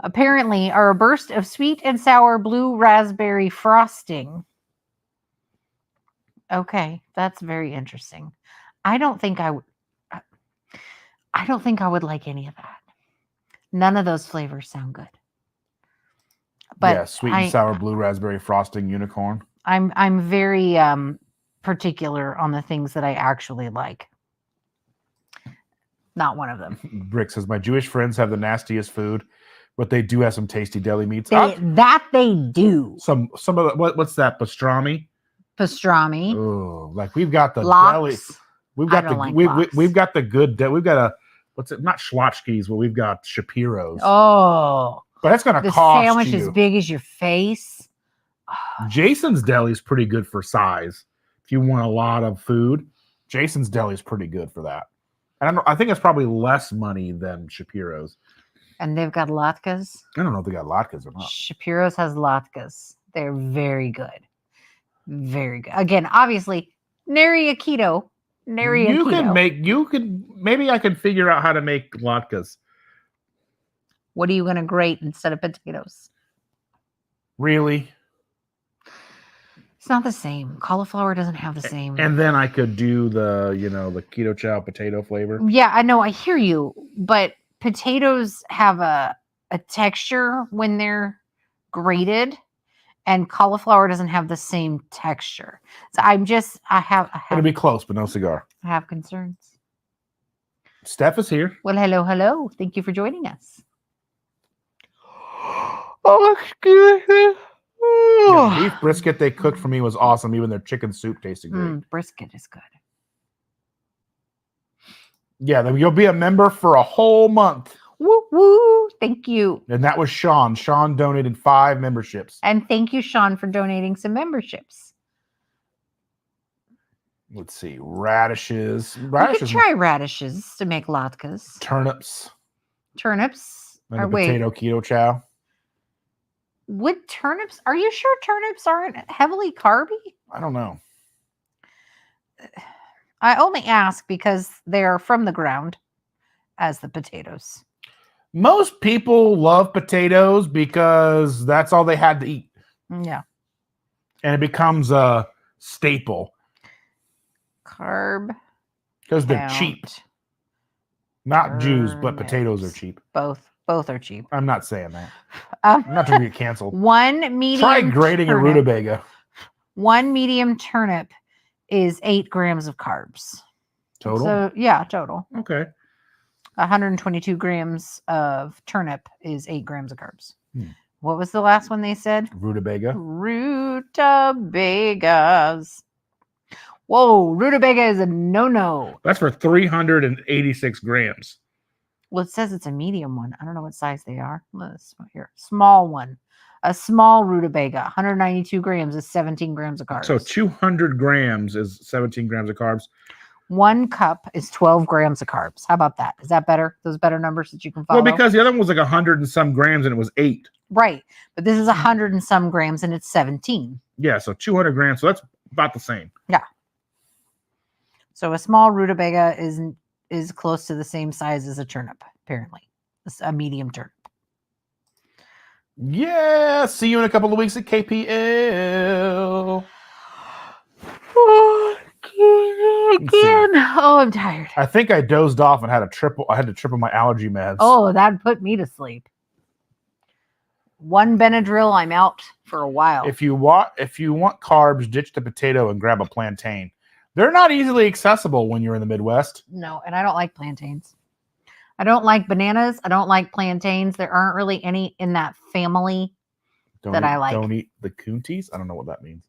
apparently are a burst of sweet and sour blue raspberry frosting. Okay, that's very interesting. I don't think I would like any of that. None of those flavors sound good. But yeah, sweet and sour blue raspberry frosting unicorn. I'm very particular on the things that I actually like. Not one of them. Rick says, my Jewish friends have the nastiest food, but they do have some tasty deli meats. That they do. Some of the, what's that? Pastrami? Pastrami. Oh, like we've got the lox. deli. We've got we've got the good. We've got a what's it? Not Schwatzkes, but we've got Shapiro's. Oh, but that's going to cost the sandwich as big as your face. Oh. Jason's Deli is pretty good for size. If you want a lot of food, Jason's Deli is pretty good for that. And I think it's probably less money than Shapiro's. And they've got latkes. I don't know if they got latkes or not. Shapiro's has latkes. They're very good. Very good. Again, obviously, nary a keto. Maybe I could figure out how to make latkes. What are you going to grate instead of potatoes? Really? It's not the same. Cauliflower doesn't have the same. And then I could do the Keto Chow potato flavor. Yeah, I know. I hear you. But potatoes have a texture when they're grated. And cauliflower doesn't have the same texture. So I have. It'll be close, but no cigar. I have concerns. Steph is here. Well, hello. Thank you for joining us. Oh, excuse me. The beef brisket they cooked for me was awesome. Even their chicken soup tasted great. Brisket is good. Yeah, then you'll be a member for a whole month. Woo woo! Thank you. And that was Sean. Sean donated 5 memberships. And thank you, Sean, for donating some memberships. Let's see, radishes. We could try radishes to make latkes. Turnips. And the potato keto chow. Would turnips? Are you sure turnips aren't heavily carby? I don't know. I only ask because they are from the ground, as the potatoes. Most people love potatoes because that's all they had to eat. Yeah. And it becomes a staple. Carb. Because they're cheap. Not Jews, but potatoes are cheap. Both are cheap. I'm not saying that. I'm not trying to get canceled. One medium Try grating a rutabaga. One medium turnip is 8 grams of carbs. Total? So, yeah, total. Okay. 122 grams of turnip is 8 grams of carbs. What was the last one they said? Rutabaga. Rutabagas. Whoa, rutabaga is a no-no. That's for 386 grams. Well, it says it's a medium one. I don't know what size they are. Here, small one. A small rutabaga, 192 grams is 17 grams of carbs. So 200 grams is 17 grams of carbs. 1 cup is 12 grams of carbs. How about that? Is that better? Those better numbers that you can follow? Well, because the other one was like 100 and some grams and it was 8. Right. But this is 100 and some grams and it's 17. Yeah, so 200 grams. So that's about the same. Yeah. So a small rutabaga is close to the same size as a turnip, apparently. A medium turnip. Yeah, see you in a couple of weeks at KPL. Again. Oh, I'm tired. I think I dozed off and had to triple my allergy meds. Oh, that put me to sleep. One Benadryl, I'm out for a while. If you want carbs, ditch the potato and grab a plantain. They're not easily accessible when you're in the Midwest. No, and I don't like plantains. I don't like bananas. I don't like plantains. There aren't really any in that family I like. Don't eat the coonties? I don't know what that means.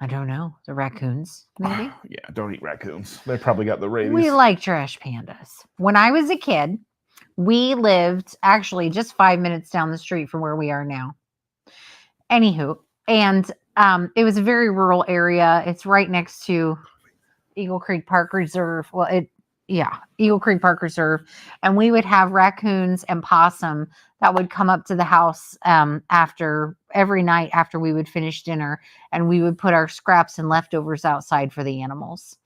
I don't know. The raccoons, maybe? Yeah, don't eat raccoons. They probably got the rabies. We like trash pandas. When I was a kid, we lived actually just 5 minutes down the street from where we are now. Anywho, and it was a very rural area. It's right next to Eagle Creek Park Reserve. Well, Eagle Creek Park Reserve. And we would have raccoons and possum that would come up to the house every night after we would finish dinner. And we would put our scraps and leftovers outside for the animals.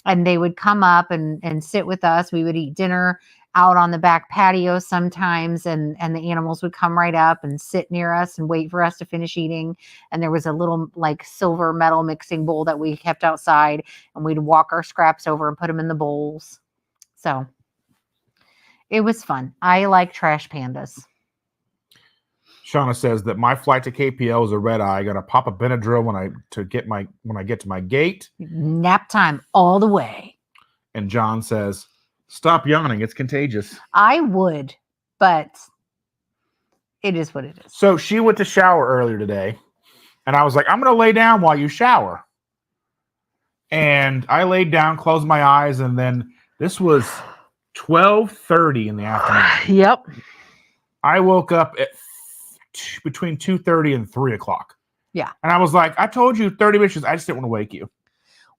And they would come up and sit with us. We would eat dinner out on the back patio sometimes, and the animals would come right up and sit near us and wait for us to finish eating. And there was a little like silver metal mixing bowl that we kept outside, and we'd walk our scraps over and put them in the bowls. So it was fun. I like trash pandas. Shauna says that my flight to KPL is a red eye. I got to pop a Benadryl when I get to my gate. Nap time all the way. And John says, "Stop yawning. It's contagious." I would, but it is what it is. So she went to shower earlier today, and I was like, "I'm going to lay down while you shower." And I laid down, closed my eyes, and then this was 12:30 in the afternoon. Yep. I woke up at between 2:30 and 3 o'clock. Yeah. And I was like, I told you 30 minutes. I just didn't want to wake you.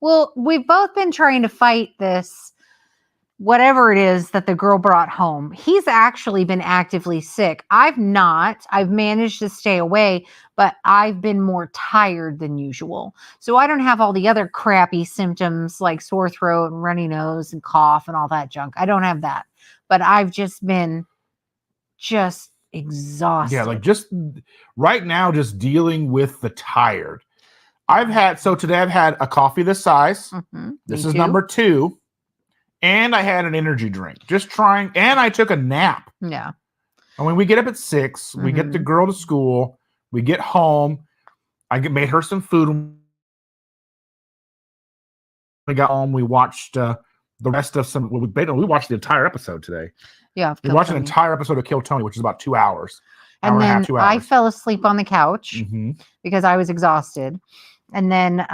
Well, we've both been trying to fight this, whatever it is that the girl brought home. He's actually been actively sick. I've not. I've managed to stay away, but I've been more tired than usual. So I don't have all the other crappy symptoms like sore throat and runny nose and cough and all that junk. I don't have that. But I've just been exhausted. Yeah, like just right now, just dealing with the tired. Today I've had a coffee this size. Mm-hmm. This is number 2. And I had an energy drink. And I took a nap. Yeah. I mean, we get up at 6. We get the girl to school. We get home. Made her some food. When we got home, we watched the rest of we watched the entire episode today. Yeah. We watched an entire episode of Kill Tony, which is about 2 hours. And then I fell asleep on the couch because I was exhausted. And then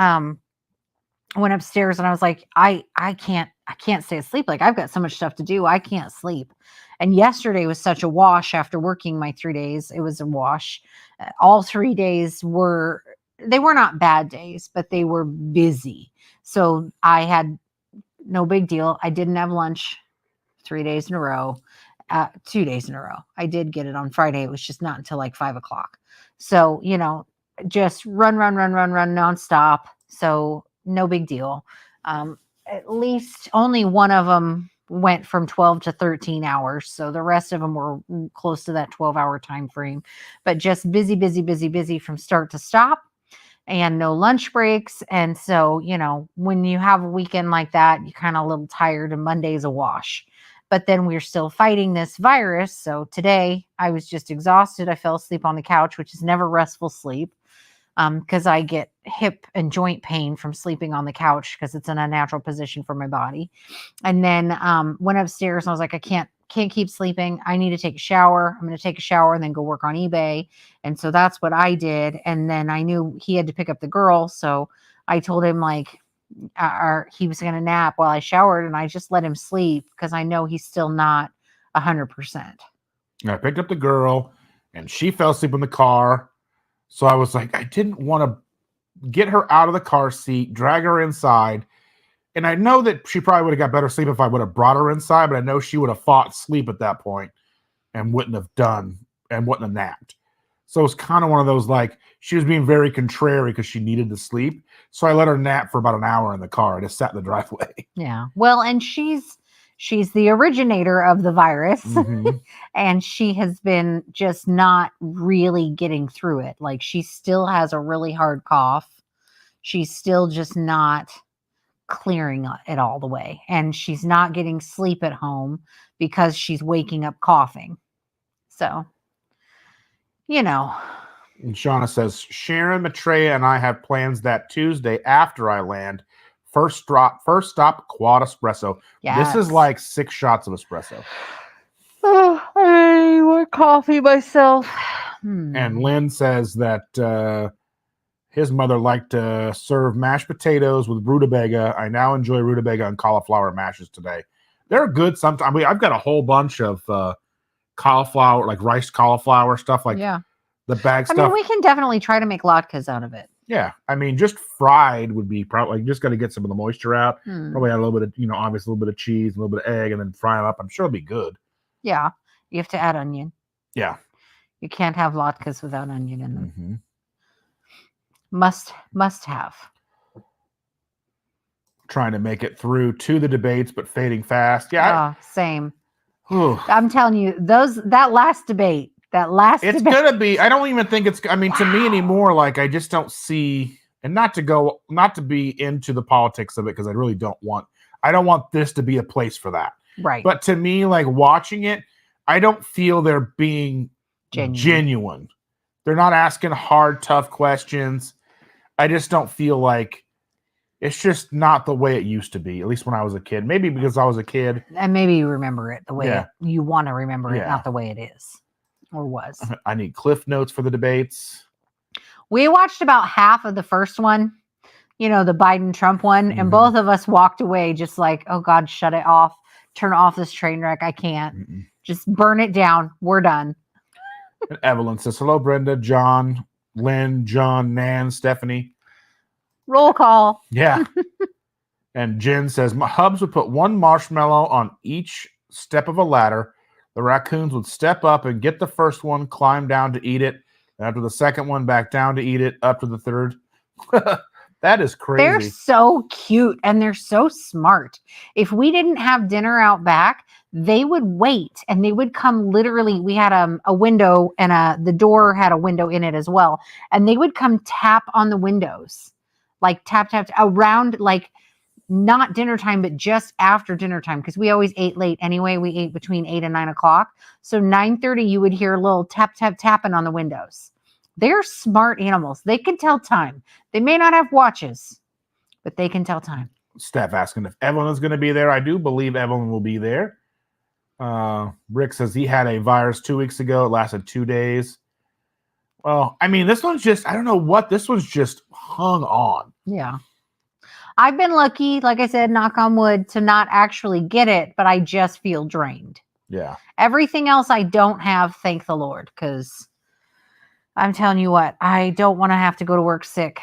went upstairs and I was like, I can't stay asleep. Like I've got so much stuff to do. I can't sleep. And yesterday was such a wash after working my 3 days. It was a wash. All 3 days were not bad days, but they were busy. So I had no big deal. I didn't have lunch 3 days in a row, 2 days in a row. I did get it on Friday. It was just not until like 5 o'clock. So, just run nonstop. So no big deal. At least only one of them went from 12 to 13 hours. So the rest of them were close to that 12-hour time frame, but just busy from start to stop and no lunch breaks. And so, when you have a weekend like that, you're kind of a little tired and Monday's a wash. But then we're still fighting this virus. So today I was just exhausted. I fell asleep on the couch, which is never restful sleep. Because I get hip and joint pain from sleeping on the couch because it's an unnatural position for my body. And then went upstairs and I was like, I can't keep sleeping. I need to take a shower. I'm going to take a shower and then go work on eBay. And so that's what I did. And then I knew he had to pick up the girl. So I told him he was going to nap while I showered, and I just let him sleep because I know he's still not 100%. I picked up the girl and she fell asleep in the car. So I was like, I didn't want to get her out of the car seat, drag her inside. And I know that she probably would have got better sleep if I would have brought her inside, but I know she would have fought sleep at that point and wouldn't have napped. So it's kind of one of those, like, she was being very contrary because she needed to sleep. So I let her nap for about an hour in the car. I just sat in the driveway. Yeah. Well, and she's the originator of the virus. Mm-hmm. And she has been just not really getting through it. Like, she still has a really hard cough. She's still just not clearing it all the way. And she's not getting sleep at home because she's waking up coughing. So, you know. And Shauna says, Sharon, Maitreya, and I have plans that Tuesday after I land. First stop, quad espresso. Yes. This is like 6 shots of espresso. Oh, I want coffee myself. And Lynn says that his mother liked to serve mashed potatoes with rutabaga. I now enjoy rutabaga and cauliflower mashes today. They're good sometimes. I mean, I've got a whole bunch of cauliflower, like rice cauliflower stuff, like the bag stuff. I mean, we can definitely try to make latkes out of it. Yeah, I mean, just fried would be probably, just got to get some of the moisture out. Probably add a little bit of, obviously a little bit of cheese, a little bit of egg, and then fry them up. I'm sure it'll be good. Yeah, you have to add onion. Yeah. You can't have latkes without onion in them. Mm-hmm. Must have. Trying to make it through to the debates, but fading fast. Yeah. Same. I'm telling you, that last debate. It's gonna be. I don't even think it's. I mean, to me anymore, like, I just don't see. And not to be into the politics of it, because I really don't want. I don't want this to be a place for that. Right. But to me, like, watching it, I don't feel they're being genuine. They're not asking hard, tough questions. I just don't feel like it's just not the way it used to be, at least when I was a kid. Maybe because I was a kid. And maybe you remember it the way you want to remember it, not the way it is or was. I need cliff notes for the debates. We watched about half of the first one, the Biden-Trump one, and both of us walked away just like, oh God, shut it off. Turn off this train wreck. I can't. Just burn it down. We're done. And Evelyn says, hello, Brenda, John, Lynn, John, Nan, Stephanie. Roll call. Yeah. And Jen says, my Hubs would put one marshmallow on each step of a ladder. The raccoons would step up and get the first one, climb down to eat it. And after the second one, back down to eat it, up to the third. That is crazy. They're so cute and they're so smart. If we didn't have dinner out back, they would wait and they would come literally. We had a window and the door had a window in it as well. And they would come tap on the windows, like tap around, like not dinner time, but just after dinner time. Because we always ate late anyway. We ate between 8 and 9 o'clock. So 9:30, you would hear a little tapping on the windows. They're smart animals. They can tell time. They may not have watches, but they can tell time. Steph asking if Evelyn is going to be there. I do believe Evelyn will be there. Rick says he had a virus 2 weeks ago. It lasted 2 days. Well, I mean, this one's just, I don't know what, this one's just hung on. Yeah. I've been lucky, like I said, knock on wood, to not actually get it, but I just feel drained. Yeah. Everything else I don't have, thank the Lord, because I'm telling you what, I don't want to have to go to work sick.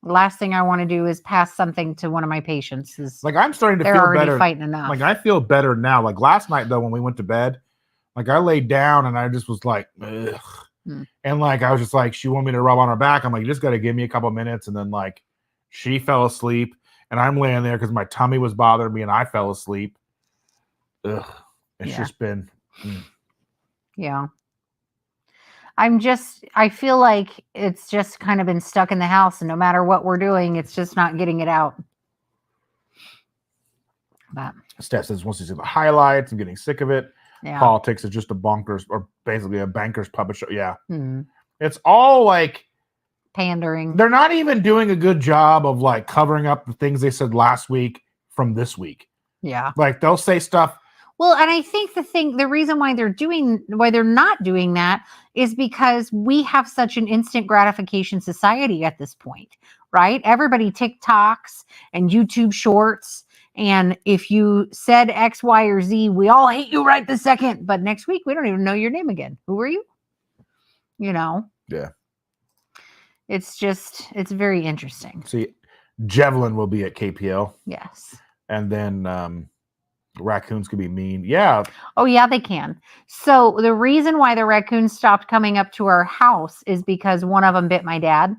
Last thing I want to do is pass something to one of my patients. Like, I'm starting to feel already better. Fighting enough. Like, I feel better now. Like, last night, though, when we went to bed, like, I laid down and I just was like, ugh. And, like, I was just like, she wanted me to rub on her back. I'm like, you just got to give me a couple minutes. And then, like, she fell asleep. And I'm laying there because my tummy was bothering me and I fell asleep. Ugh. It's just been. Yeah. I feel like it's just kind of been stuck in the house, and no matter what we're doing, it's just not getting it out. But Steph says once you see the highlights, I'm getting sick of it. Yeah. Politics is just a bonkers, or basically a banker's puppet show. Yeah. It's all like pandering. They're not even doing a good job of like covering up the things they said last week from this week. Yeah. Like they'll say stuff. Well, and I think the reason why they're not doing that is because we have such an instant gratification society at this point, right? Everybody TikToks and YouTube shorts. And if you said X, Y, or Z, we all hate you right this second. But next week, we don't even know your name again. Who are you? Yeah. It's very interesting. See, Javelin will be at KPL. Yes. And then Raccoons could be mean. Yeah. Oh, yeah, they can. So the reason why the raccoons stopped coming up to our house is because one of them bit my dad.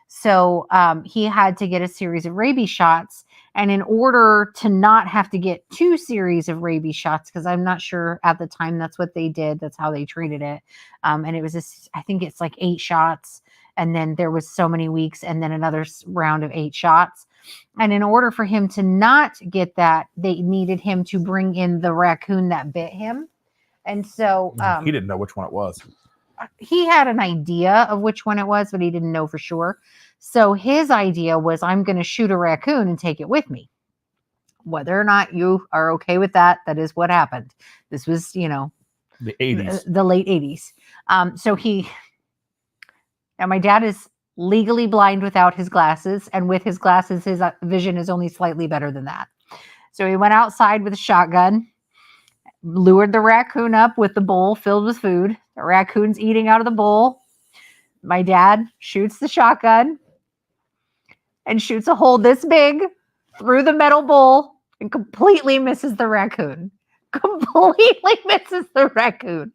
So he had to get a series of rabies shots. And in order to not have to get 2 series of rabies shots, because I'm not sure at the time that's what they did, that's how they treated it. And it was I think it's like 8 shots. And then there was so many weeks and then another round of 8 shots. And in order for him to not get that, they needed him to bring in the raccoon that bit him. And so he didn't know which one it was. He had an idea of which one it was, but he didn't know for sure. So his idea was, I'm going to shoot a raccoon and take it with me. Whether or not you are okay with that, that is what happened. This was, The 80s. The late 80s. Now my dad is legally blind without his glasses, and with his glasses, his vision is only slightly better than that. So he went outside with a shotgun, lured the raccoon up with the bowl filled with food. The raccoon's eating out of the bowl. My dad shoots the shotgun and shoots a hole this big through the metal bowl and completely misses the raccoon. Completely misses the raccoon.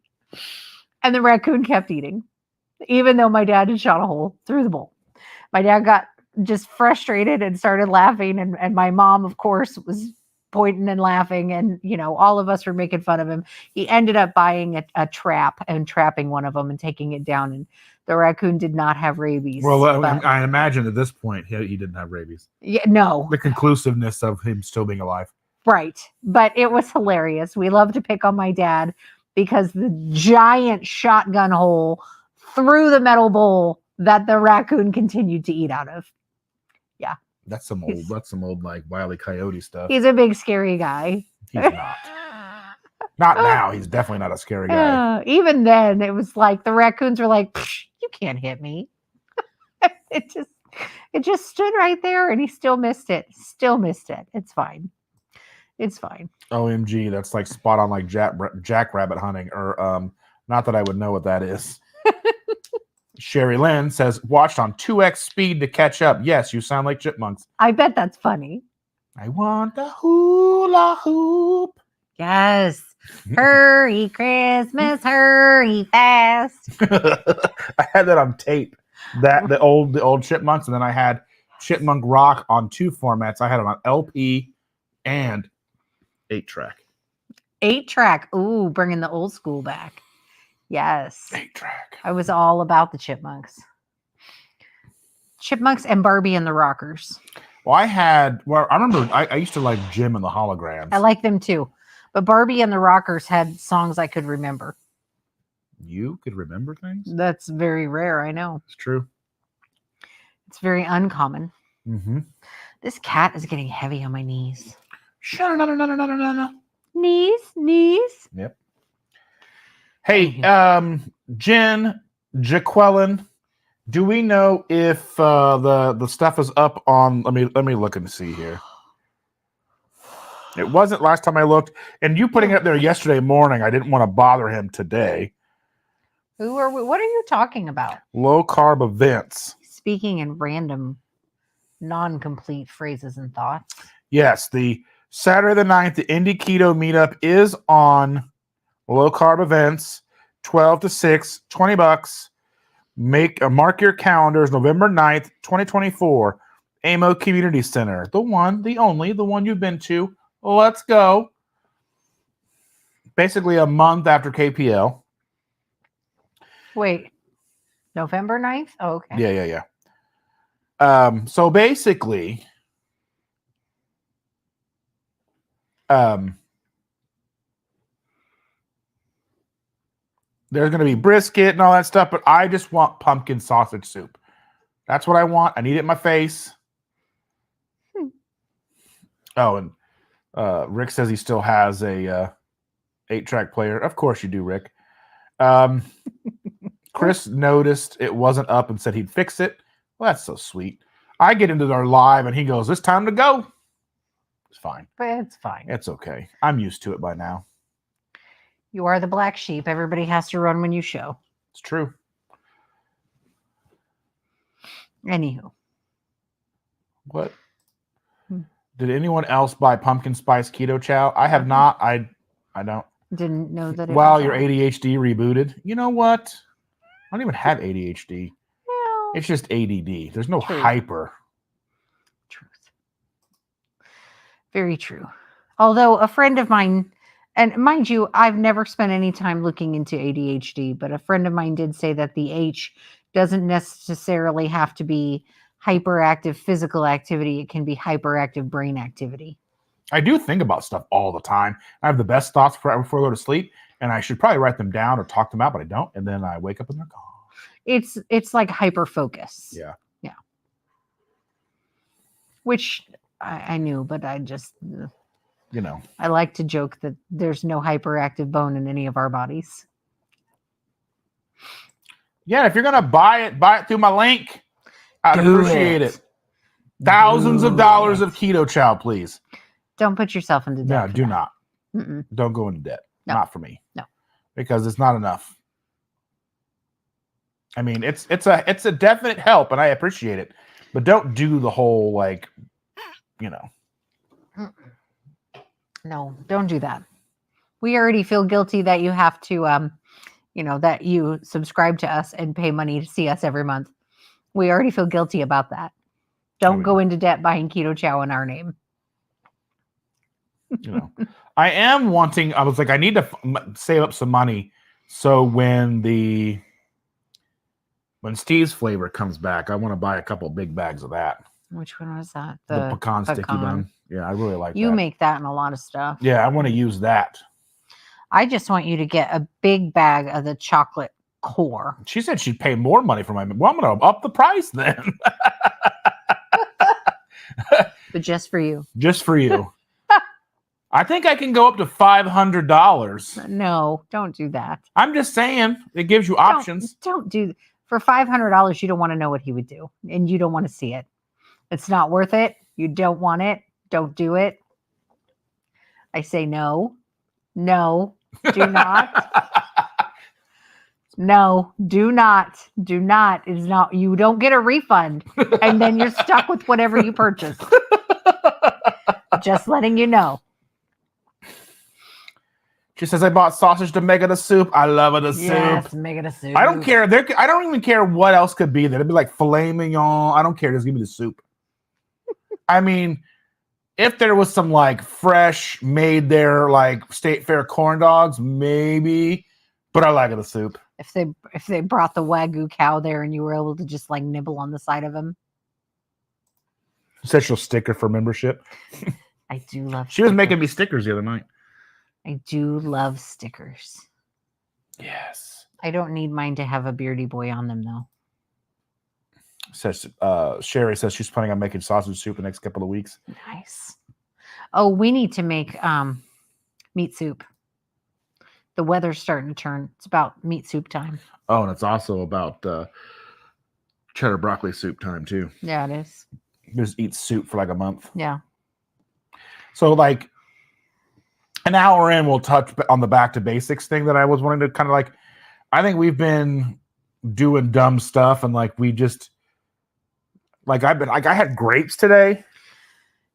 And the raccoon kept eating, even though my dad had shot a hole through the bowl. My dad got just frustrated and started laughing. And my mom, of course, was pointing and laughing. And, all of us were making fun of him. He ended up buying a trap and trapping one of them and taking it down. And the raccoon did not have rabies. Well, I imagine at this point, he didn't have rabies. Yeah, no. The conclusiveness of him still being alive. Right. But it was hilarious. We love to pick on my dad because the giant shotgun hole through the metal bowl that the raccoon continued to eat out of. Yeah. That's some old like Wile E. Coyote stuff. He's a big scary guy. He's not. Not now. He's definitely not a scary guy. Even then, it was like the raccoons were like, "You can't hit me." It just stood right there, and he still missed it. It's fine. It's fine. OMG, that's like spot on like jackrabbit hunting, or not that I would know what that is. Sherry Lynn says, watched on 2x speed to catch up. Yes, you sound like chipmunks. I bet that's funny. I want a hula hoop. Yes. Hurry, Christmas, hurry fast. I had that on tape. The old chipmunks, and then I had Chipmunk Rock on 2 formats. I had it on LP and 8-track. 8-track. Ooh, bringing the old school back. Yes. 8-track. I was all about the Chipmunks. Chipmunks and Barbie and the Rockers. Well, I remember I used to like Jim and the Holograms. I like them too. But Barbie and the Rockers had songs I could remember. You could remember things? That's very rare, I know. It's true. It's very uncommon. Mm-hmm. This cat is getting heavy on my knees. Knees. Yep. Hey, Jen, Jaqueline, do we know if the stuff is up on? Let me look and see here. It wasn't last time I looked, and you putting it up there yesterday morning. I didn't want to bother him today. What are you talking about? Low carb events. Speaking in random, non-complete phrases and thoughts. Yes, the Saturday the 9th, the Indie Keto meetup is on low carb events, 12 to 6, $20. Mark your calendars, November 9th, 2024, AMO Community Center. The one, the only, the one you've been to. Let's go. Basically a month after KPL. Wait, November 9th? Oh, okay. Yeah. So basically, there's going to be brisket and all that stuff, but I just want pumpkin sausage soup. That's what I want. I need it in my face. Oh, and Rick says he still has a 8-track player. Of course you do, Rick. Chris noticed it wasn't up and said he'd fix it. Well, that's so sweet. I get into our live and he goes, "It's time to go." It's fine. But it's fine. It's okay. I'm used to it by now. You are the black sheep. Everybody has to run when you show. It's true. Anywho. What? Did anyone else buy pumpkin spice keto chow? I have not. I don't. Didn't know that. Wow, your ADHD rebooted. You know what? I don't even have ADHD. Well, It's just ADD. There's no True. hyper. Truth. Very true. Although a friend of mine, and mind you, I've never spent any time looking into ADHD, but a friend of mine did say that the H doesn't necessarily have to be hyperactive physical activity. It can be hyperactive brain activity. I do think about stuff all the time. I have the best thoughts before I go to sleep, and I should probably write them down or talk them out, but I don't. And then I wake up and they're gone. It's like hyper focus. Yeah. Which I knew, but I just, I like to joke that there's no hyperactive bone in any of our bodies. Yeah, if you're gonna buy it through my link. I'd appreciate it. Thousands of dollars of keto chow, please. Don't put yourself into debt. No, do not. Mm-mm. Don't go into debt. No. Not for me. No. Because it's not enough. I mean, it's a definite help, and I appreciate it. But don't do the whole No, don't do that. We already feel guilty that you have to that you subscribe to us and pay money to see us every month. We already feel guilty about that. Don't go into debt buying keto chow in our name. I am wanting. I was like, I need to save up some money so when Steve's flavor comes back, I want to buy a couple big bags of that. Which one was that? The pecan sticky bun. Yeah, I really like that. You make that in a lot of stuff. Yeah, I want to use that. I just want you to get a big bag of the chocolate core. She said she'd pay more money for my. Well, I'm going to up the price then. But just for you. Just for you. I think I can go up to $500. No, don't do that. I'm just saying it gives you options. Don't do for $500. You don't want to know what he would do, and you don't want to see it. It's not worth it. You don't want it. Don't do it. I say no. No, do not. No, do not. Do not. It is not. You don't get a refund, and then you're stuck with whatever you purchased. Just letting you know. She says, I bought sausage to make it a soup. I love it a soup. Yes, make it a soup. I don't care. I don't even care what else could be there. It'd be like filet mignon. I don't care. Just give me the soup. I mean, if there was some like fresh made there, like State Fair corn dogs, maybe. But I like it a soup. If they brought the Wagyu cow there and you were able to just like nibble on the side of him. Said she'll sticker for membership. I do love She was making me stickers the other night. I do love stickers. Yes. I don't need mine to have a beardy boy on them though. Says Sherry says she's planning on making sausage soup the next couple of weeks. Nice. Oh, we need to make meat soup. The weather's starting to turn. It's about meat soup time. Oh, and it's also about cheddar broccoli soup time too. Yeah, it is. Just eat soup for like a month. Yeah. So like an hour in, we'll touch on the back to basics thing that I was wanting to kind of like. I think we've been doing dumb stuff and like we just like I had grapes today.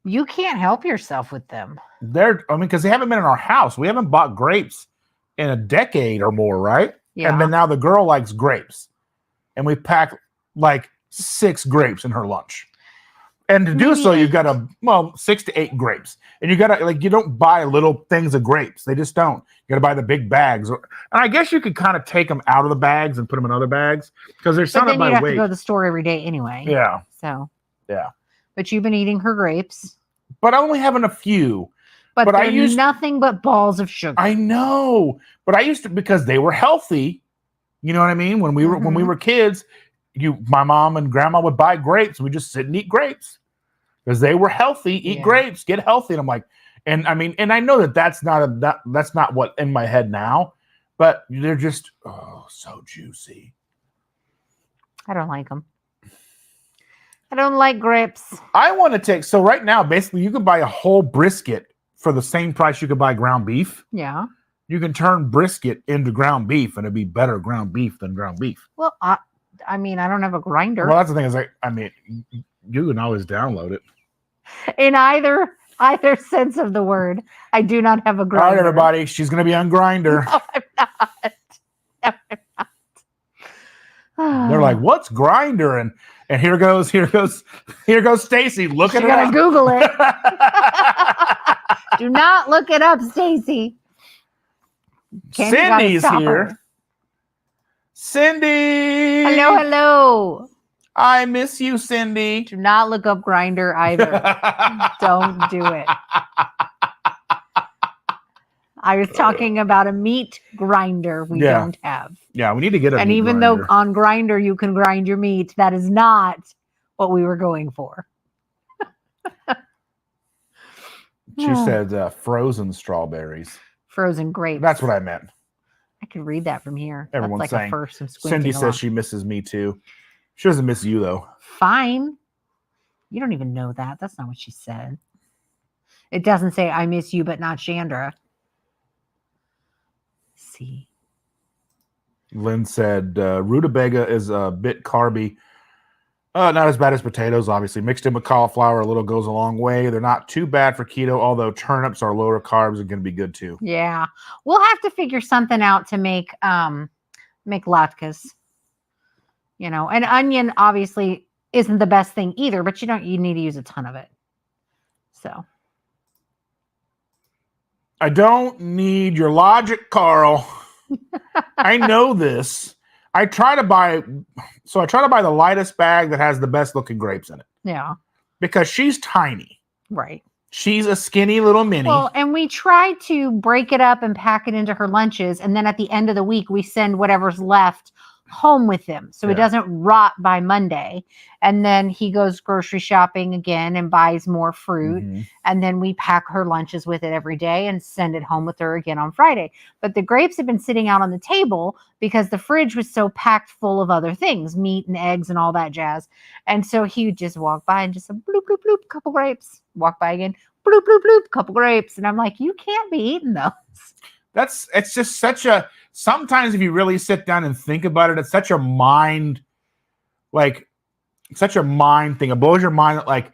You can't help yourself with them. Because they haven't been in our house. We haven't bought grapes in a decade or more, right? Yeah. And then now the girl likes grapes. And we packed like 6 grapes in her lunch. And to do so, you've got 6 to 8 grapes. And you got to, like, you don't buy little things of grapes. They just don't. You got to buy the big bags. And I guess you could kind of take them out of the bags and put them in other bags. Because they're selling by weight. But then you have to go to the store every day anyway. Yeah. So. Yeah. But you've been eating her grapes. But only having a few. But they're nothing but balls of sugar. I know. But I used to, because they were healthy. You know what I mean? When we were kids, my mom and grandma would buy grapes. We just sit and eat grapes because they were healthy. Eat grapes, get healthy. And I'm like, and I mean, and I know that's not what in my head now, but they're just so juicy. I don't like them. I don't like grapes. I want to take, so right now, basically you can buy a whole brisket for the same price you could buy ground beef. Yeah. You can turn brisket into ground beef and it'd be better ground beef than ground beef. Well, I mean, I don't have a grinder. Well, that's the thing is, I mean, you can always download it. In either sense of the word. I do not have a grinder. All right, everybody. She's going to be on Grinder. No, I'm not. No, I'm not. They're like, "What's Grinder?" And here goes Stacy. Look She's at it gonna up. Google it. Do not look it up, Stacy. Cindy's here. Her. Cindy. Hello. I miss you, Cindy. Do not look up Grinder either. Don't do it. I was talking about a meat grinder we don't have. Yeah, we need to get a and meat even grinder. though on Grinder you can grind your meat, that is not what we were going for. She said frozen strawberries. Frozen grapes. That's what I meant. I could read that from here. Everyone's That's like saying. a first. I'm Cindy along. says she misses me too. She doesn't miss you though. Fine. You don't even know that. That's not what she said. It doesn't say I miss you, but not Chandra. See. Lynn said rutabaga is a bit carby. Not as bad as potatoes, obviously. Mixed in with cauliflower a little goes a long way. They're not too bad for keto, although turnips are lower carbs and going to be good too. Yeah. We'll have to figure something out to make latkes. You know, and onion obviously isn't the best thing either, but you need to use a ton of it. So I don't need your logic, Carl. I know this. I try to buy the lightest bag that has the best looking grapes in it. Yeah. Because she's tiny. Right. She's a skinny little mini. Well, and we try to break it up and pack it into her lunches. And then at the end of the week, we send whatever's left home with him. So it doesn't rot by Monday. And then he goes grocery shopping again and buys more fruit. Mm-hmm. And then we pack her lunches with it every day and send it home with her again on Friday. But the grapes have been sitting out on the table because the fridge was so packed full of other things, meat and eggs and all that jazz. And so he would just walk by and just a bloop, bloop, bloop, couple grapes. Walk by again, bloop, bloop, bloop, couple grapes. And I'm like, you can't be eating those. It's just such a, sometimes if you really sit down and think about it, it's such a mind thing. It blows your mind that like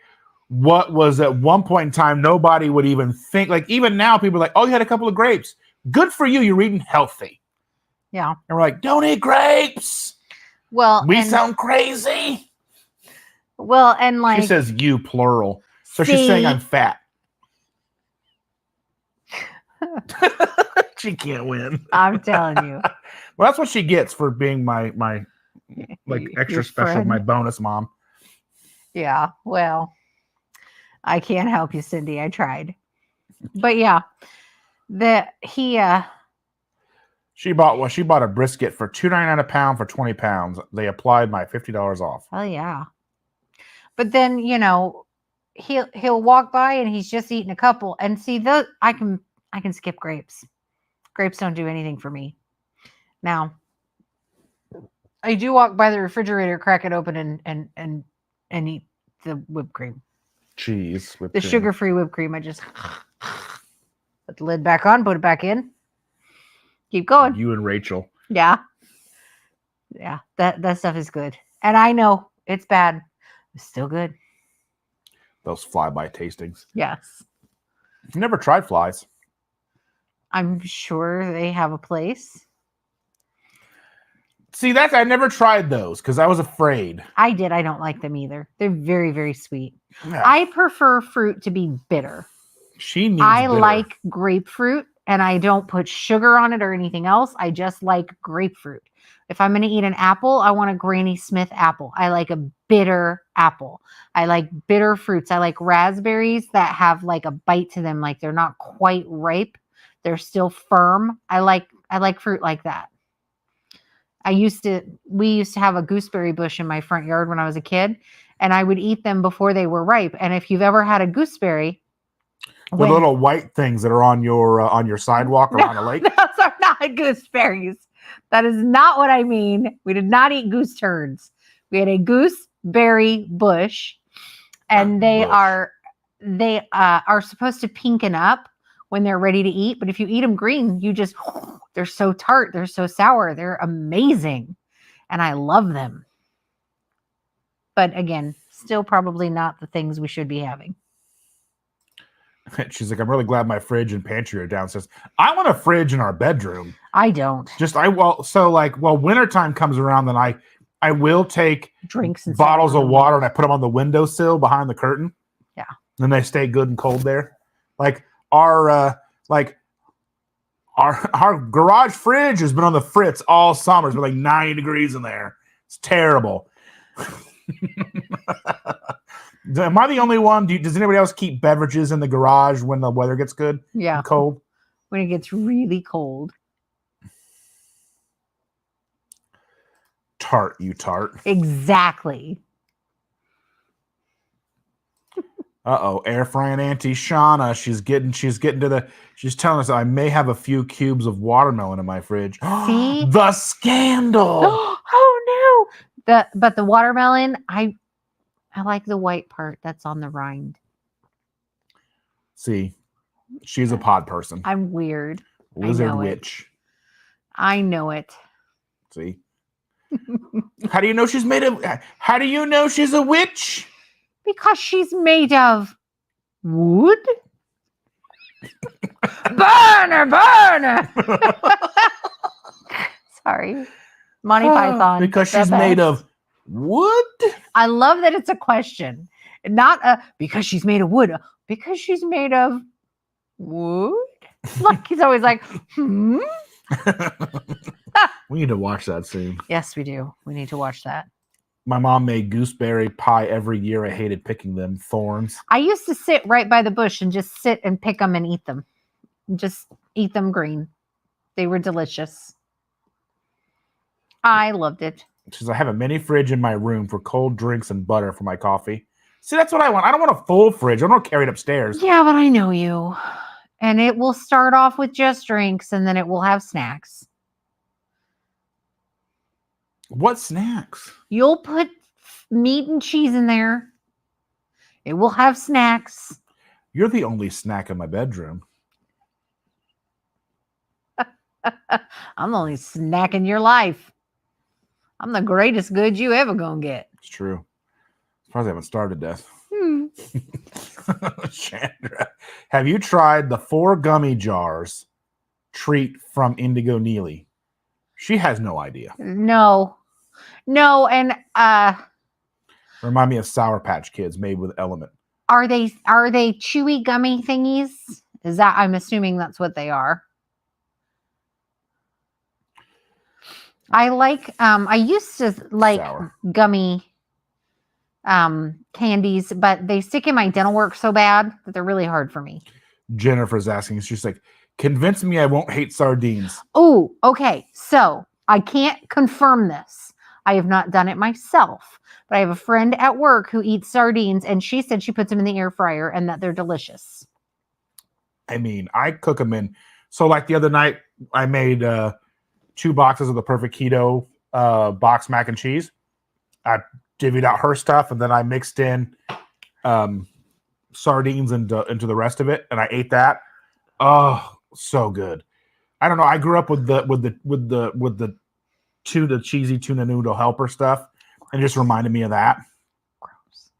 what was at one point in time, nobody would even think, like even now people are like, oh, you had a couple of grapes. Good for you. You're eating healthy. Yeah. And we're like, don't eat grapes. Well, we sound crazy. Well, and like she says you plural. So she's saying I'm fat. She can't win. I'm telling you. Well, that's what she gets for being my like extra special, friend. My bonus mom. Yeah. Well, I can't help you, Cindy. I tried. But yeah. She bought a brisket for $2.99 a pound for 20 pounds. They applied my $50 off. Oh yeah. But then, you know, he'll walk by and he's just eating a couple and see I can skip grapes. Grapes don't do anything for me. Now, I do walk by the refrigerator, crack it open and eat the whipped cream. Cheese. The sugar-free whipped cream. I just put the lid back on, put it back in. Keep going. You and Rachel. Yeah. Yeah. That stuff is good. And I know it's bad. It's still good. Those fly-by tastings. Yes. I've never tried flies. I'm sure they have a place. See, I never tried those because I was afraid. I did. I don't like them either. They're very, very sweet. Yeah. I prefer fruit to be bitter. I like grapefruit, and I don't put sugar on it or anything else. I just like grapefruit. If I'm going to eat an apple, I want a Granny Smith apple. I like a bitter apple. I like bitter fruits. I like raspberries that have like a bite to them, like they're not quite ripe. They're still firm. I like fruit like that. We used to have a gooseberry bush in my front yard when I was a kid, and I would eat them before they were ripe. And if you've ever had a gooseberry, the little white things that are on your sidewalk or on a lake. Those are not gooseberries. That is not what I mean. We did not eat goose turds. We had a gooseberry bush, and they are supposed to pinken up when they're ready to eat. But if you eat them green, they're so tart. They're so sour. They're amazing. And I love them. But again, still probably not the things we should be having. She's like, I'm really glad my fridge and pantry are downstairs. I want a fridge in our bedroom. I don't. Wintertime comes around, then I will take Drinks and bottles of water and I put them on the windowsill behind the curtain. Yeah. And they stay good and cold there. Like our garage fridge has been on the fritz all summer. It's been like 90 degrees in there. It's terrible. Am I the only one? Does anybody else keep beverages in the garage when the weather gets good? Yeah. And cold? When it gets really cold. Tart, you tart. Exactly. Air frying Auntie Shauna. She's telling us I may have a few cubes of watermelon in my fridge. See? The scandal. Oh no. But the watermelon, I like the white part that's on the rind. See, she's a pod person. I'm weird. Lizard witch. I know it. See? How do you know she's a witch? Because she's made of wood. Burner. Sorry. Monty Python. Because she's made of wood? I love that it's a question. Not because she's made of wood. Because she's made of wood? Like he's always like, We need to watch that soon. Yes, we do. We need to watch that. My mom made gooseberry pie every year. I hated picking them. Thorns. I used to sit right by the bush and just sit and pick them and eat them. Just eat them green. They were delicious. I loved it. She says, I have a mini fridge in my room for cold drinks and butter for my coffee. See, that's what I want. I don't want a full fridge. I don't want to carry it upstairs. Yeah, but I know you. And it will start off with just drinks and then it will have snacks. What snacks? You'll put meat and cheese in there. It will have snacks. You're the only snack in my bedroom. I'm the only snack in your life. I'm the greatest good you ever gonna get. It's true. Surprised I haven't starved to death. Chandra, have you tried the 4 gummy jars treat from Indigo Neely? She has no idea. No, and Remind me of Sour Patch Kids made with Element. are they chewy gummy thingies? Is that, I'm assuming that's what they are. I used to like Sour. gummy candies, but they stick in my dental work so bad that they're really hard for me. Jennifer's asking, she's like, convince me I won't hate sardines. Oh, okay. So I can't confirm this. I have not done it myself, but I have a friend at work who eats sardines, and she said she puts them in the air fryer and that they're delicious. I mean, I cook them in. So like the other night, I made 2 boxes of the Perfect Keto box mac and cheese. I divvied out her stuff, and then I mixed in sardines into the rest of it, and I ate that. Oh, so good. I don't know. I grew up with the cheesy tuna noodle helper stuff, and it just reminded me of that. Gross.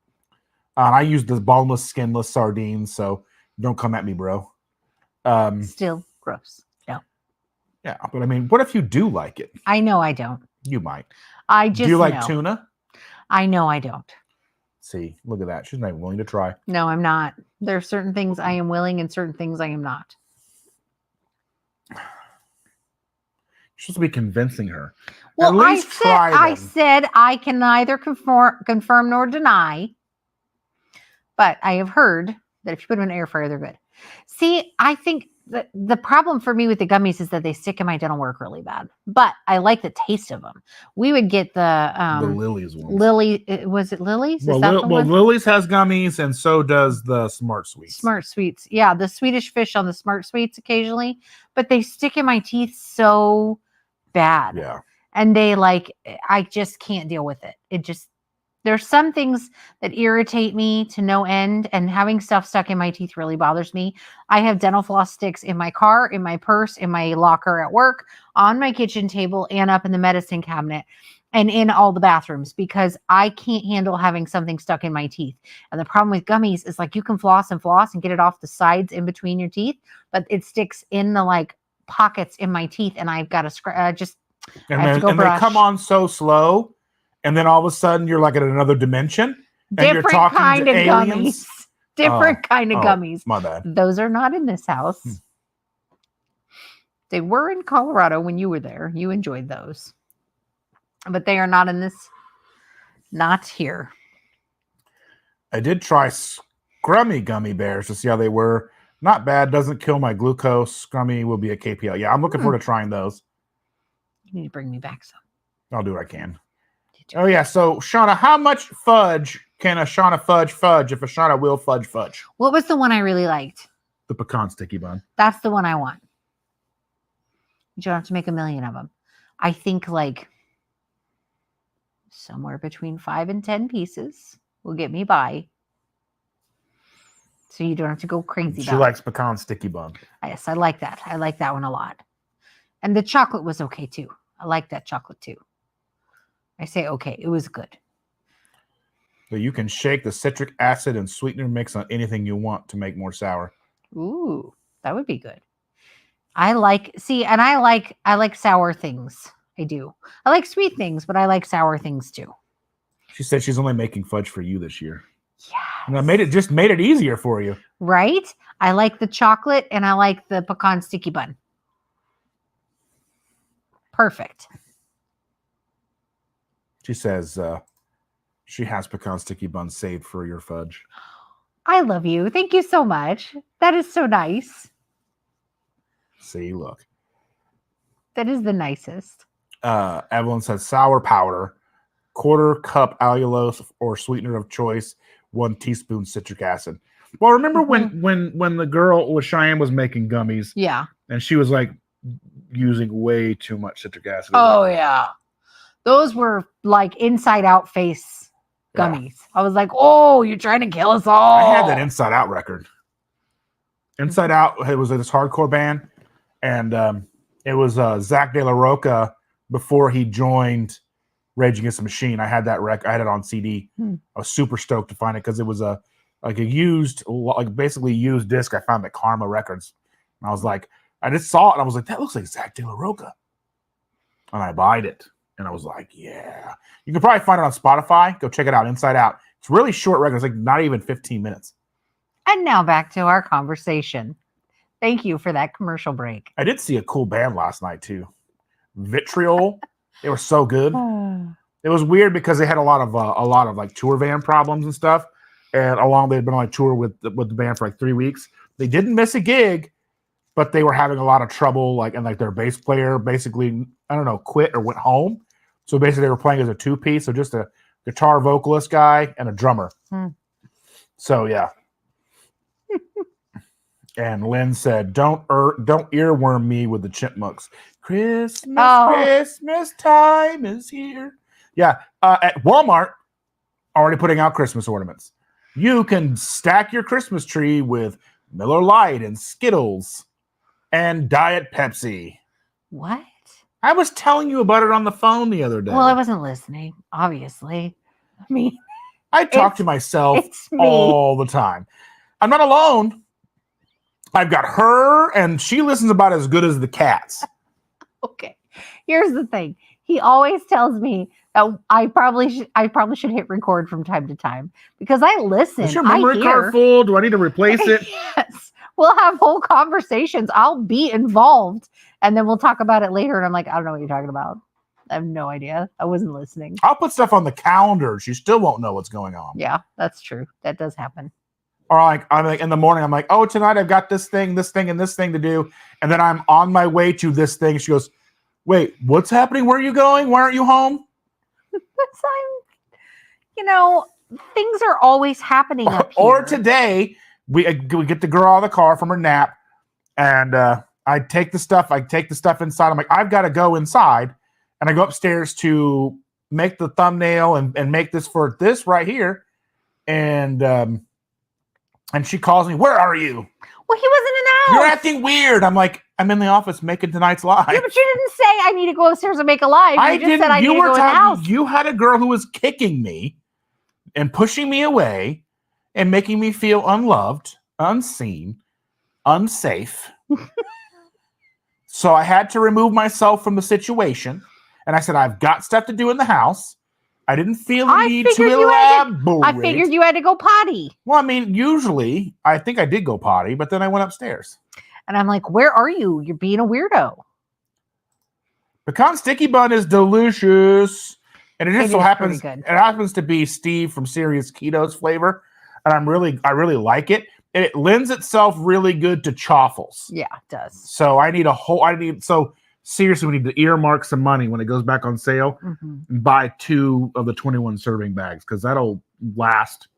I used the boneless, skinless sardines, so don't come at me, bro. Still gross. No. Yeah, but I mean, what if you do like it? I know I don't. You might. I just Do you like know. tuna? I know I don't. See, look at that. She's not even willing to try. No, I'm not. There are certain things I am willing and certain things I am not. You're supposed to be convincing her. Well, At least try I them. said I can neither confirm nor deny, but I have heard that if you put them in an air fryer, they're good. See, I think the problem for me with the gummies is that they stick in my dental work really bad, but I like the taste of them. We would get the Lily's one. Lily, was it Lily's? Well, Lily's has gummies, and so does the Smart Sweets. Smart Sweets. Yeah, the Swedish fish on the Smart Sweets occasionally, but they stick in my teeth so bad. Yeah. And they I just can't deal with it. There's some things that irritate me to no end, and having stuff stuck in my teeth really bothers me. I have dental floss sticks in my car, in my purse, in my locker at work, on my kitchen table, and up in the medicine cabinet, and in all the bathrooms, because I can't handle having something stuck in my teeth. And the problem with gummies is like you can floss and get it off the sides in between your teeth, but it sticks in the like pockets in my teeth, and I've got to I have to go brush. They come on so slow. And then all of a sudden, you're like at another dimension. And you're talking kind to of aliens. gummies. Different kind of gummies. My bad. Those are not in this house. They were in Colorado when you were there. You enjoyed those. But they are not in this. Not here. I did try Scrummy gummy bears to see how they were. Not bad. Doesn't kill my glucose. Scrummy will be a KPL. Yeah, I'm looking forward to trying those. You need to bring me back some. I'll do what I can. Oh, yeah. So, Shauna, how much fudge can a Shauna fudge if a Shauna will fudge? What was the one I really liked? The pecan sticky bun. That's the one I want. You don't have to make a million of them. I think like somewhere between 5 and 10 pieces will get me by. So you don't have to go crazy about it. She likes pecan sticky bun. Yes, I like that. I like that one a lot. And the chocolate was okay too. I like that chocolate too. I say okay, it was good. So you can shake the citric acid and sweetener mix on anything you want to make more sour. Ooh, that would be good. I like sour things. I do. I like sweet things, but I like sour things too. She said she's only making fudge for you this year. Yeah. And I made it easier for you. Right? I like the chocolate and I like the pecan sticky bun. Perfect. She says she has pecan sticky buns saved for your fudge. I love you. Thank you so much. That is so nice. See, look. That is the nicest. Evelyn says sour powder, 1/4 cup allulose or sweetener of choice, 1 teaspoon citric acid. Well, remember when the girl with Cheyenne was making gummies? Yeah. And she was like using way too much citric acid. Oh, yeah. Those were like inside out face gummies. Yeah. I was like, oh, you're trying to kill us all. I had that Inside Out record. Inside Out, it was this hardcore band. And it was Zach De La Rocha before he joined Rage Against the Machine. I had that record. I had it on CD. I was super stoked to find it because it was basically used disc I found at Karma Records. And I was like, I just saw it and I was like, that looks like Zach De La Rocha. And I bought it. And I was like, yeah. You can probably find it on Spotify. Go check it out, Inside Out. It's a really short record. It's like not even 15 minutes. And now back to our conversation. Thank you for that commercial break. I did see a cool band last night, too. Vitriol. They were so good. It was weird because they had a lot of like tour van problems and stuff. And they'd been on a tour with the band for like 3 weeks. They didn't miss a gig, but they were having a lot of trouble. And their bass player basically, I don't know, quit or went home. So basically, they were playing as a 2-piece, so just a guitar vocalist guy and a drummer. So yeah. And Lynn said, "Don't earworm me with the chipmunks. Christmas time is here." Yeah, at Walmart, already putting out Christmas ornaments. You can stack your Christmas tree with Miller Lite and Skittles and Diet Pepsi. What? I was telling you about it on the phone the other day. Well, I wasn't listening, obviously. I mean, I talk to myself all the time. I'm not alone. I've got her, and she listens about as good as the cats. Okay. Here's the thing. He always tells me that I probably should hit record from time to time because I listen. Is your memory card full? Do I need to replace it? Yes. We'll have whole conversations. I'll be involved, and then we'll talk about it later. And I'm like, I don't know what you're talking about. I have no idea. I wasn't listening. I'll put stuff on the calendar. She still won't know what's going on. Yeah, that's true. That does happen. Or I'm like in the morning, I'm like, oh, tonight I've got this thing, and this thing to do. And then I'm on my way to this thing. She goes, wait, what's happening? Where are you going? Why aren't you home? Things are always happening up here. Or today, we get the girl out of the car from her nap, and I take the stuff inside. I'm like, I've got to go inside. And I go upstairs to make the thumbnail and make this for this right here. And she calls me, where are you? Well, he wasn't in the house. You're acting weird. I'm like, I'm in the office making tonight's live. Yeah, but you didn't say I need to go upstairs and make a live. You just said I need to go in the house. You had a girl who was kicking me and pushing me away and making me feel unloved, unseen, unsafe. So I had to remove myself from the situation. And I said, I've got stuff to do in the house. I didn't feel the need to elaborate. I figured you had to go potty. Well, I mean, usually I think I did go potty, but then I went upstairs. And I'm like, where are you? You're being a weirdo. Pecan sticky bun is delicious. And it just so happens, it happens to be Steve from Serious Keto's flavor. And I really like it. And it lends itself really good to chaffles. Yeah, it does. So seriously, we need to earmark some money when it goes back on sale and buy 2 of the 21 serving bags, because that'll last.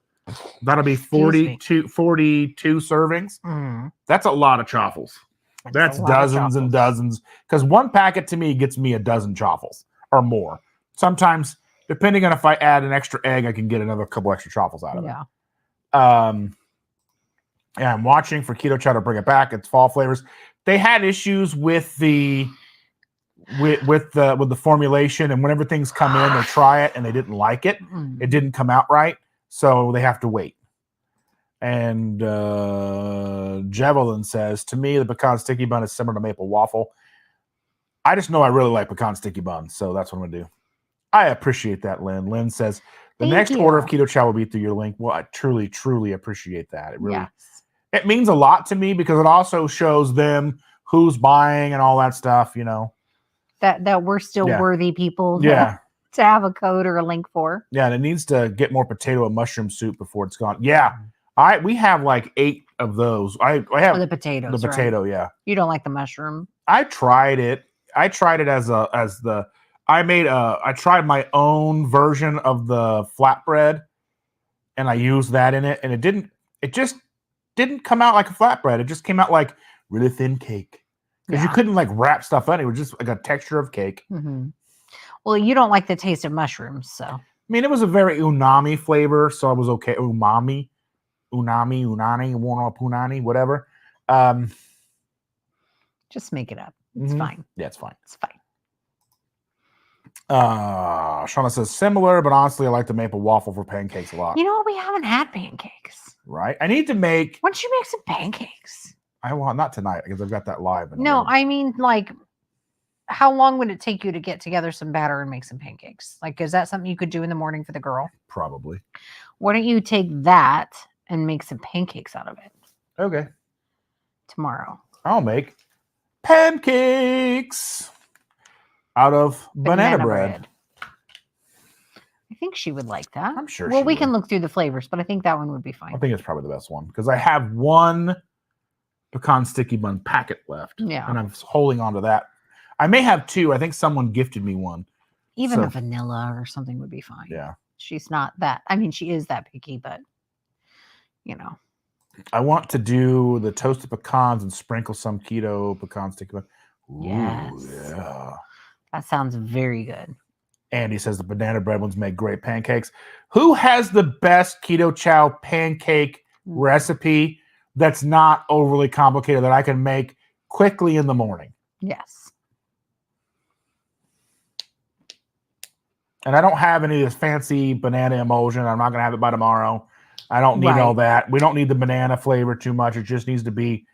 That'll be 42 servings. Mm-hmm. That's a lot of chaffles. That's dozens and dozens, because 1 packet to me gets me a dozen chaffles or more. Sometimes, depending on if I add an extra egg, I can get another couple extra chaffles out of it. Yeah, I'm watching for Keto Chow to bring it back. It's fall flavors. They had issues with the formulation, and whenever things come in, they try it and they didn't like it. It didn't come out right, so they have to wait. And Javelin says, to me, the pecan sticky bun is similar to maple waffle. I just know I really like pecan sticky bun, so that's what I'm gonna do. I appreciate that, Lynn. Lynn says the next order of Keto Chow will be through your link. Well, I truly, truly appreciate that. It really, it means a lot to me, because it also shows them who's buying and all that stuff. You know, that we're still worthy people. To have a code or a link for. Yeah, and it needs to get more potato and mushroom soup before it's gone. Yeah, we have like 8 of those. I have the potatoes. The potato, yeah. You don't like the mushroom? I tried it. I tried it I tried my own version of the flatbread, and I used that in it, and it just didn't come out like a flatbread. It just came out like really thin cake, because you couldn't like wrap stuff in it. It was just like a texture of cake. Mm-hmm. Well, you don't like the taste of mushrooms, so. I mean, it was a very umami flavor, so I was okay. Unani, punani, whatever. Just make it up. It's fine. Yeah, it's fine. It's fine. Shauna says similar, but honestly, I like the maple waffle for pancakes a lot. You know what? We haven't had pancakes. Right? I need to make. Why don't you make some pancakes? I want not tonight, because I've got that live. No, I mean, like, how long would it take you to get together some batter and make some pancakes? Like, is that something you could do in the morning for the girl? Probably. Why don't you take that and make some pancakes out of it? Okay. Tomorrow. I'll make pancakes out of banana bread. I think she would like that. I'm sure. Well, we can look through the flavors, but I think that one would be fine. I think it's probably the best one, because I have 1 pecan sticky bun packet left. Yeah. And I'm holding on to that. I may have 2. I think someone gifted me 1. Even a vanilla or something would be fine. Yeah. She's not that. I mean, she is that picky, but you know. I want to do the toasted pecans and sprinkle some keto pecan sticky bun. Ooh, yes. Yeah. That sounds very good. Andy says the banana bread ones make great pancakes. Who has the best Keto Chow pancake recipe that's not overly complicated, that I can make quickly in the morning? Yes. And I don't have any of this fancy banana emulsion. I'm not going to have it by tomorrow. I don't need all that. We don't need the banana flavor too much. It just needs to be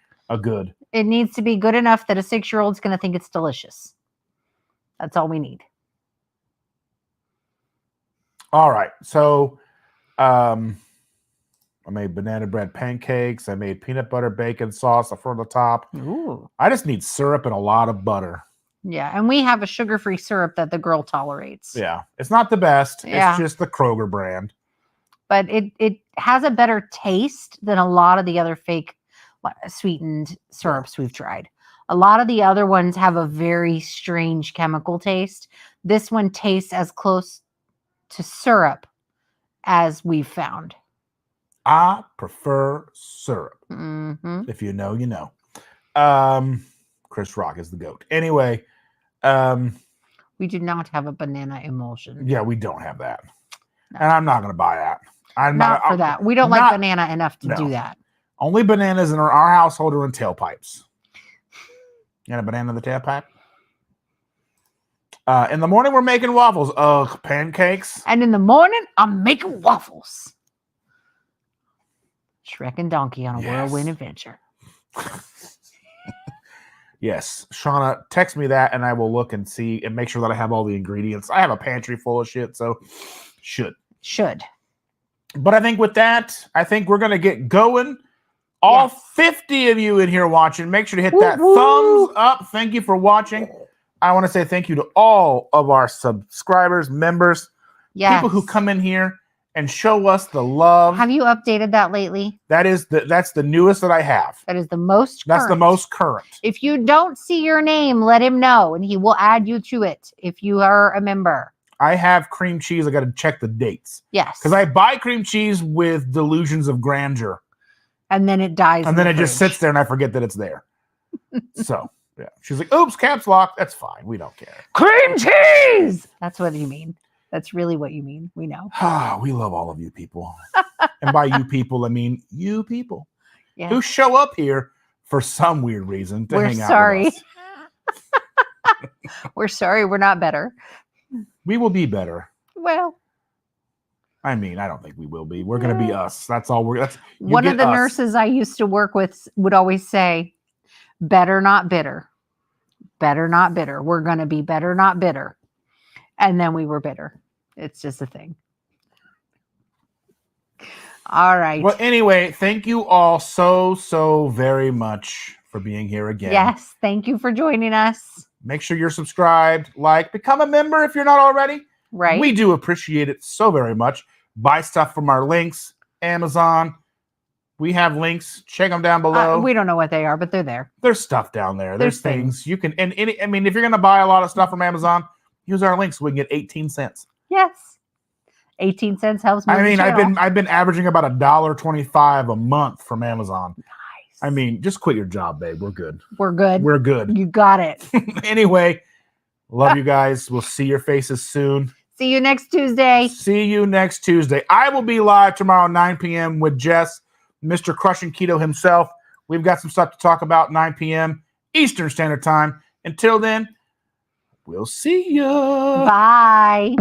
good. It needs to be good enough that a 6-year-old's going to think it's delicious. That's all we need. All right. So I made banana bread pancakes. I made peanut butter bacon sauce for the top. Ooh. I just need syrup and a lot of butter. Yeah, and we have a sugar-free syrup that the girl tolerates. Yeah, it's not the best. Yeah. It's just the Kroger brand. But it has a better taste than a lot of the other fake sweetened syrups we've tried. A lot of the other ones have a very strange chemical taste. This one tastes as close to syrup as we've found. I prefer syrup. Mm-hmm. If you know, you know. Chris Rock is the GOAT. Anyway. We do not have a banana emulsion. Yeah, we don't have that. No. And I'm not going to buy that. I'm not for that. We don't like banana enough to do that. Only bananas in our household are in tailpipes. You got a banana in the tailpipe? In the morning, we're making waffles. Ugh, pancakes. And in the morning, I'm making waffles. Shrek and Donkey on a whirlwind adventure. Yes. Shauna, text me that and I will look and see and make sure that I have all the ingredients. I have a pantry full of shit, so should. But I think with that, I think we're going to get going. All 50 of you in here watching, make sure to hit that thumbs up. Thank you for watching. I want to say thank you to all of our subscribers, members, people who come in here and show us the love. Have you updated that lately? That's the newest that I have. That is the most current. That's the most current. If you don't see your name, let him know, and he will add you to it if you are a member. I have cream cheese. I got to check the dates. Yes. Because I buy cream cheese with delusions of grandeur. And then it dies. And then it just sits there and I forget that it's there. So, yeah. She's like, oops, caps lock. That's fine. We don't care. Cream cheese! That's what you mean. That's really what you mean. We know. We love all of you people. And by you people, I mean you people who Yes. show up here for some weird reason to hang out with us. We're sorry. We're not better. We will be better. Well, I mean, I don't think we will be. We're going to be us. That's all we're. That's one of the nurses I used to work with would always say, better, not bitter. Better, not bitter. We're going to be better, not bitter. And then we were bitter. It's just a thing. All right. Well, anyway, thank you all so very much for being here again. Yes. Thank you for joining us. Make sure you're subscribed, become a member if you're not already. Right. We do appreciate it so very much. Buy stuff from our links, Amazon. We have links. Check them down below. We don't know what they are, but they're there. There's stuff down there. There's things you can. And I mean, if you're going to buy a lot of stuff from Amazon, use our links. So we can get 18 cents. Yes. 18 cents helps me. I mean, I've been averaging about $1.25 a month from Amazon. Nice. I mean, just quit your job, babe. We're good. We're good. We're good. You got it. Anyway, love you guys. We'll see your faces soon. See you next Tuesday. See you next Tuesday. I will be live tomorrow, 9 p.m. with Jess, Mr. Crushing Keto himself. We've got some stuff to talk about, 9 p.m. Eastern Standard Time. Until then, we'll see you. Bye.